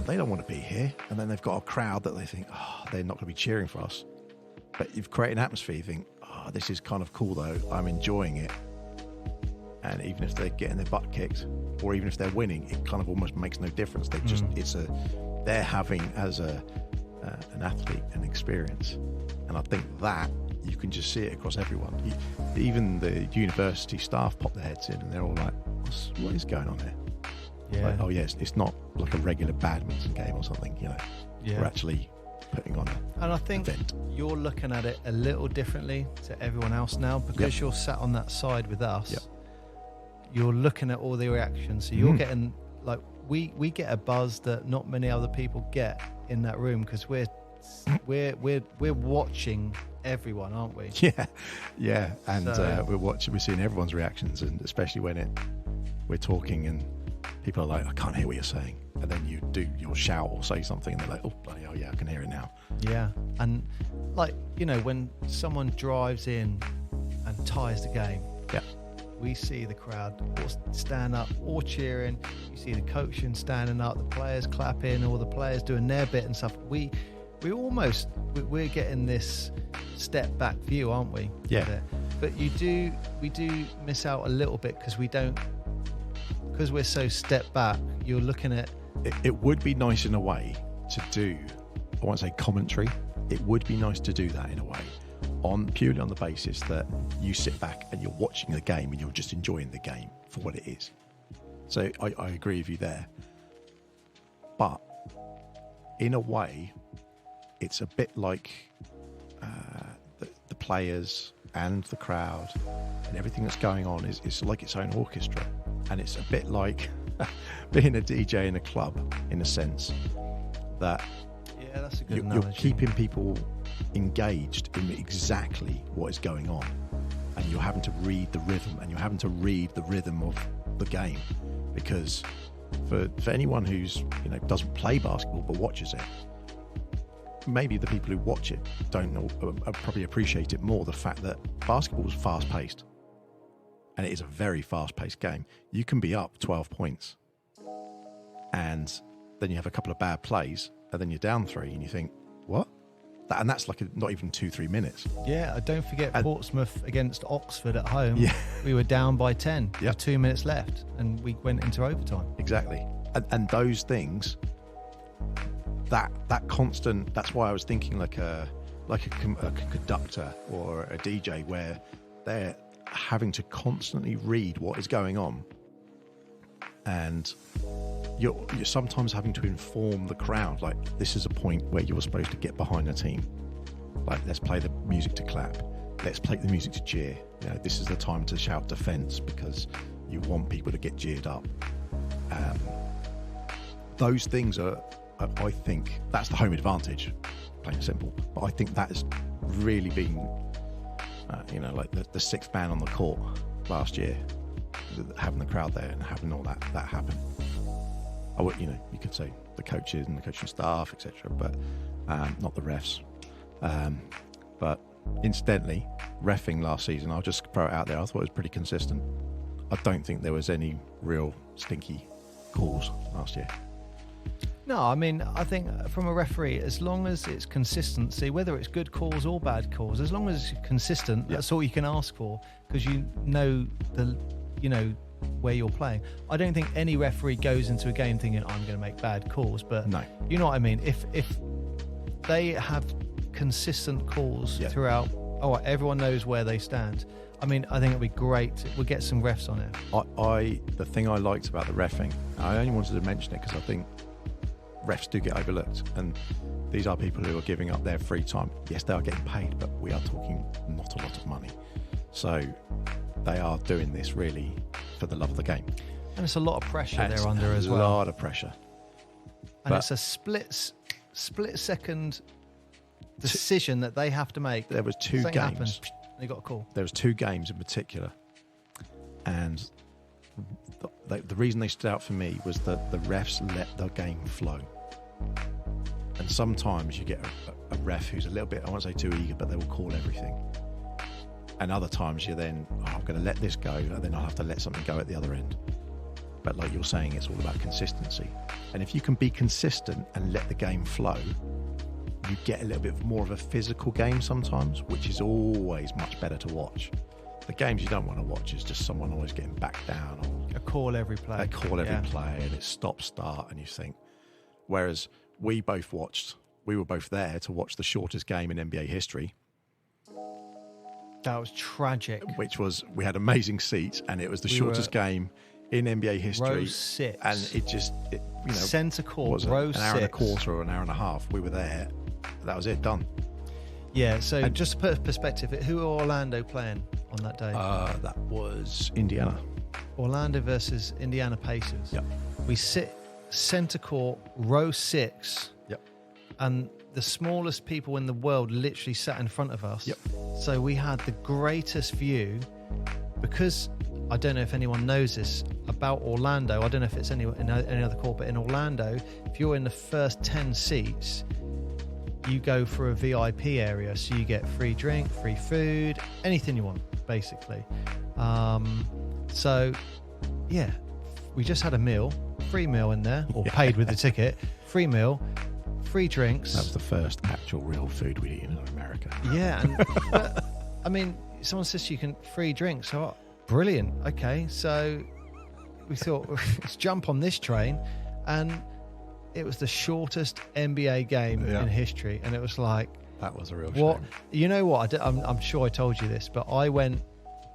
they don't want to be here. And then they've got a crowd that they think, they're not going to be cheering for us. But you've created an atmosphere. You think, this is kind of cool though. I'm enjoying it. And even if they're getting their butt kicked, or even if they're winning, it kind of almost makes no difference. They just they're having as an athlete an experience, and I think that you can just see it across everyone. Even the university staff pop their heads in, and they're all like, "What is going on here?" Yeah. Like, yes, it's not like a regular badminton game or something. Yeah. We're actually putting on and I think event. You're looking at it a little differently to everyone else now, because you're sat on that side with us. Yep. you're looking at all the reactions. So you're getting, like, we get a buzz that not many other people get in that room, because we're watching everyone, aren't we? Yeah. And we're seeing everyone's reactions, and especially when we're talking and people are like, I can't hear what you're saying. And then you'll shout or say something and they're like, oh, bloody hell, yeah, I can hear it now. Yeah. And like, when someone drives in and ties the game, we see the crowd all stand up, all cheering. You see the coaching standing up, the players clapping, all the players doing their bit and stuff. We're getting this step back view, aren't we? Yeah. But we do miss out a little bit because we're so step back. You're looking at it would be nice in a way to do, I won't say commentary, it would be nice to do that in a way, purely on the basis that you sit back and you're watching the game and you're just enjoying the game for what it is. So I agree with you there. But in a way, it's a bit like the players and the crowd and everything that's going on is like its own orchestra. And it's a bit like being a DJ in a club, in a sense, that that's a good you're keeping people engaged in exactly what is going on, and you're having to read the rhythm, and you're having to read the rhythm of the game, because for anyone who's doesn't play basketball but watches it, maybe the people who watch it don't know, probably appreciate it more, the fact that basketball is fast paced. And it is a very fast-paced game. You can be up 12 points, and then you have a couple of bad plays, and then you're down 3, and you think, what? And that's like not even 2-3 minutes. Yeah, don't forget Portsmouth against Oxford at home. Yeah. We were down by 10 with 2 minutes left, and we went into overtime. Exactly. And those things, that constant, that's why I was thinking like a conductor or a DJ, where they're having to constantly read what is going on, and you're sometimes having to inform the crowd, like, this is a point where you're supposed to get behind a team, like, let's play the music to clap, let's play the music to cheer, this is the time to shout defense because you want people to get jeered up. Those things are, I think that's the home advantage, plain and simple, but I think that has really been like the sixth man on the court last year, having the crowd there and having all that happen. You could say the coaches and the coaching staff, etc., but not the refs. But incidentally, reffing last season, I'll just throw it out there, I thought it was pretty consistent. I don't think there was any real stinky calls last year. No, I mean, I think from a referee, as long as it's consistency, whether it's good calls or bad calls, as long as it's consistent, that's all you can ask for, because where you're playing. I don't think any referee goes into a game thinking, I'm going to make bad calls, but no. You know what I mean? If they have consistent calls throughout, everyone knows where they stand. I mean, I think it'd be great. We'll get some refs on it. The thing I liked about the reffing, I only wanted to mention it because I think refs do get overlooked, and these are people who are giving up their free time. Yes, they are getting paid, but we are talking not a lot of money. So they are doing this really for the love of the game. And it's a lot of pressure they're under as well. A lot of pressure. And it's a split second decision that they have to make. There was 2 games. Happened, they got a call. There was 2 games in particular, and the reason they stood out for me was that the refs let the game flow. And sometimes you get a ref who's a little bit, I won't say too eager, but they will call everything. And other times you're then, I'm going to let this go, and then I'll have to let something go at the other end. But like you're saying, it's all about consistency. And if you can be consistent and let the game flow, you get a little bit more of a physical game sometimes, which is always much better to watch. The games you don't want to watch is just someone always getting back down. Or a call every play. A call every play, and it's stop-start, and you think. Whereas we were both there to watch the shortest game in NBA history. That was tragic. We had amazing seats, and it was the shortest game in NBA history. Row 6. And it just, centre court, row 6. An hour and a quarter or an hour and a half. We were there. That was it, done. Yeah, so just to put a perspective, who are Orlando playing on that day? That was Indiana. Orlando versus Indiana Pacers. Yep. We sit center court, row 6. Yep. And the smallest people in the world literally sat in front of us. Yep. So we had the greatest view, because I don't know if anyone knows this about Orlando. I don't know if it's any other court, but in Orlando, if you're in the first 10 seats, you go for a VIP area. So you get free drink, free food, anything you want, basically. So, yeah, we just had a meal, free meal in there, or paid with the ticket, free meal, free drinks. That was the first actual real food we'd eaten in America. Yeah, but, I mean, someone says you can free drinks. So, brilliant. Okay, so we thought, let's jump on this train. And it was the shortest NBA game in history. And it was like... That was a real what, shame. You know what? I'm sure I told you this, but I went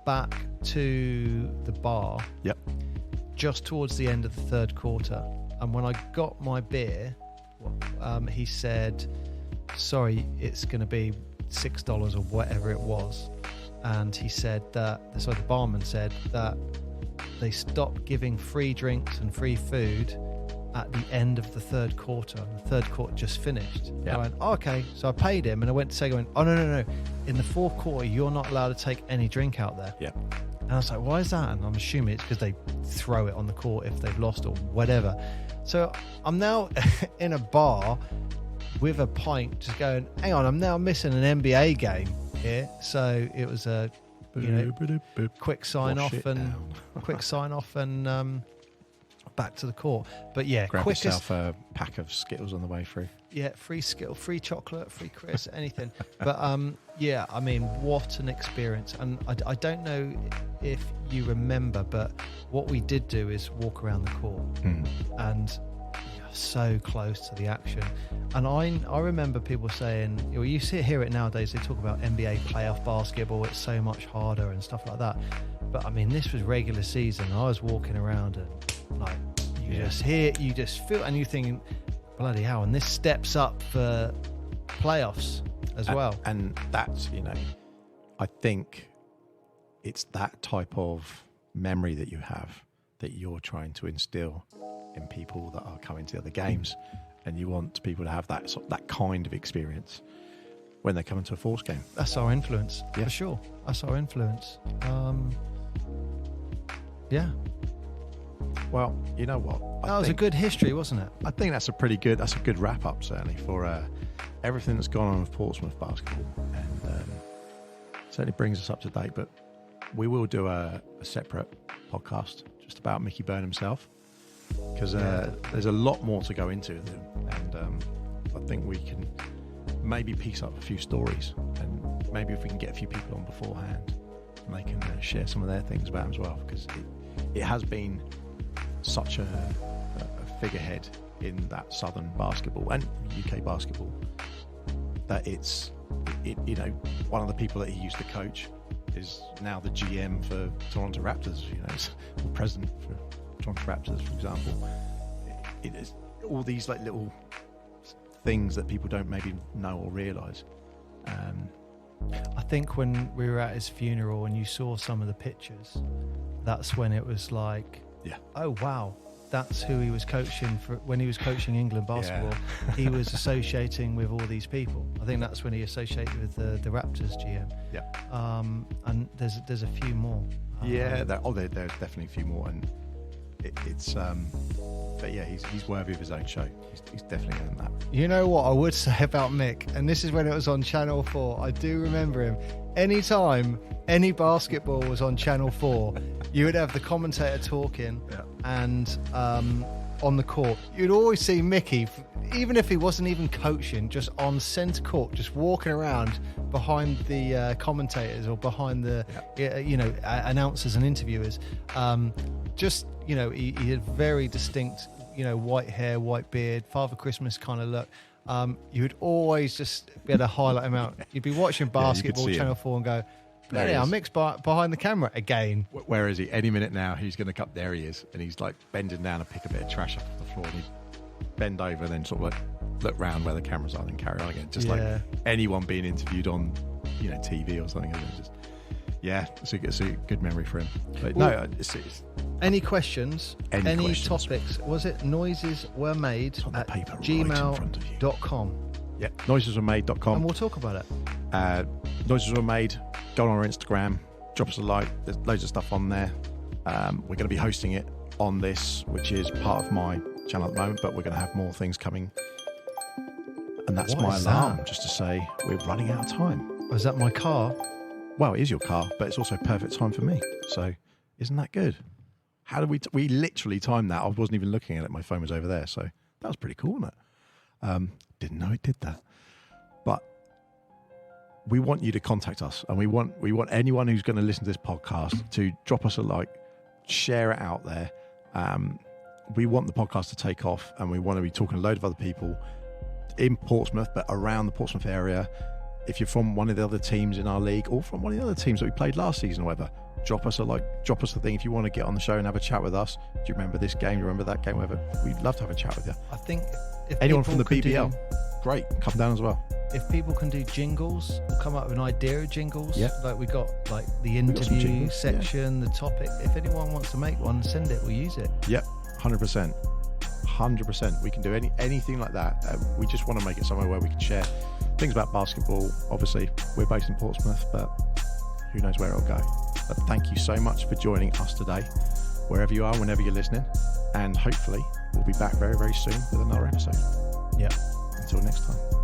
back to the bar just towards the end of the third quarter. And when I got my beer, he said, sorry, it's going to be $6 or whatever it was. And he said the barman said that they stopped giving free drinks and free food at the end of the third quarter. The third quarter just finished. I went, okay. So I paid him and I went to say, oh, no. In the fourth quarter, you're not allowed to take any drink out there. Yeah. And I was like, why is that? And I'm assuming it's because they throw it on the court if they've lost or whatever. So I'm now in a bar with a pint just going, hang on, I'm now missing an NBA game here. So it was a quick sign off and back to the court. But yeah, grab yourself a pack of Skittles on the way through. Yeah, free Skittle, free chocolate, free crisp, anything. But yeah, I mean, what an experience. And I don't know if you remember, but what we did do is walk around the court and so close to the action. And I remember people saying, you hear it nowadays, they talk about NBA playoff basketball, it's so much harder and stuff like that. But I mean, this was regular season. I was walking around and like, you just feel, and you're thinking, bloody hell, and this steps up for playoffs as well. And that's, I think it's that type of memory that you have that you're trying to instill in people that are coming to the other games, and you want people to have that kind of experience when they come into a Force game. That's our influence, for sure. That's our influence. Yeah. Well, you know what? That was a good history, wasn't it? I think that's a good wrap up, certainly, for everything that's gone on with Portsmouth basketball, and certainly brings us up to date. But we will do a separate podcast just about Mickey Byrne himself, because there's a lot more to go into with him, and I think we can maybe piece up a few stories, and maybe if we can get a few people on beforehand, and they can share some of their things about him as well, because it has been such a figurehead in that southern basketball and UK basketball that it's one of the people that he used to coach is now the GM for Toronto Raptors, or president for Toronto Raptors, for example. It is all these like little things that people don't maybe know or realise. I think when we were at his funeral and you saw some of the pictures, that's when it was like, oh wow, that's who he was coaching for when he was coaching England basketball. He was associating with all these people. I think that's when he associated with the Raptors GM. And there's a few more. There's definitely a few more, and it's but yeah, he's worthy of his own show. He's definitely earned that. You know what I would say about Mick, and this is when it was on Channel 4. I do remember him. Anytime any basketball was on Channel 4, you would have the commentator talking, and on the court, you'd always see Mickey, even if he wasn't even coaching, just on centre court, just walking around behind the commentators or behind the announcers and interviewers. He had very distinct, white hair, white beard, Father Christmas kind of look. You would always just be able to highlight him out. You'd be watching basketball, Channel 4, and go, I'm Mick's behind the camera again. Where is he? Any minute now, he's going to come. There he is. And he's like bending down and pick a bit of trash off the floor. And he'd bend over and then sort of like look round where the cameras are and carry on again. Just like anyone being interviewed on, TV or something. Yeah, it's a good memory for him. But no, it's any questions, any questions. Topics, was it noises were made at gmail.com? Yeah, noisesweremade.com. And we'll talk about it. Noises Were Made, go on our Instagram, drop us a like. There's loads of stuff on there. We're going to be hosting it on this, which is part of my channel at the moment, but we're going to have more things coming. And that's my alarm, just to say we're running out of time. Oh, is that my car? Well, it is your car, but it's also perfect time for me. So isn't that good? How did we literally timed that. I wasn't even looking at it. My phone was over there. So that was pretty cool, wasn't it? Didn't know it did that. But we want you to contact us, and we want anyone who's going to listen to this podcast to drop us a like, share it out there. We want the podcast to take off, and we want to be talking to a load of other people in Portsmouth, but around the Portsmouth area. If you're from one of the other teams in our league, or from one of the other teams that we played last season or whatever, drop us a like, drop us a thing. If you want to get on the show and have a chat with us, do you remember this game? Do you remember that game? Whatever. We'd love to have a chat with you. I think if anyone from the BBL, great, come down as well. If people can do jingles, we'll come up with an idea of jingles. Yeah. Like we got like the interview section, the topic. If anyone wants to make one, send it. We'll use it. Yep, 100%. 100%. We can do anything like that. We just want to make it somewhere where we can share things about basketball. Obviously, we're based in Portsmouth, but who knows where it'll go. But thank you so much for joining us today, wherever you are, whenever you're listening. And hopefully, we'll be back very, very soon with another episode. Yeah. Until next time.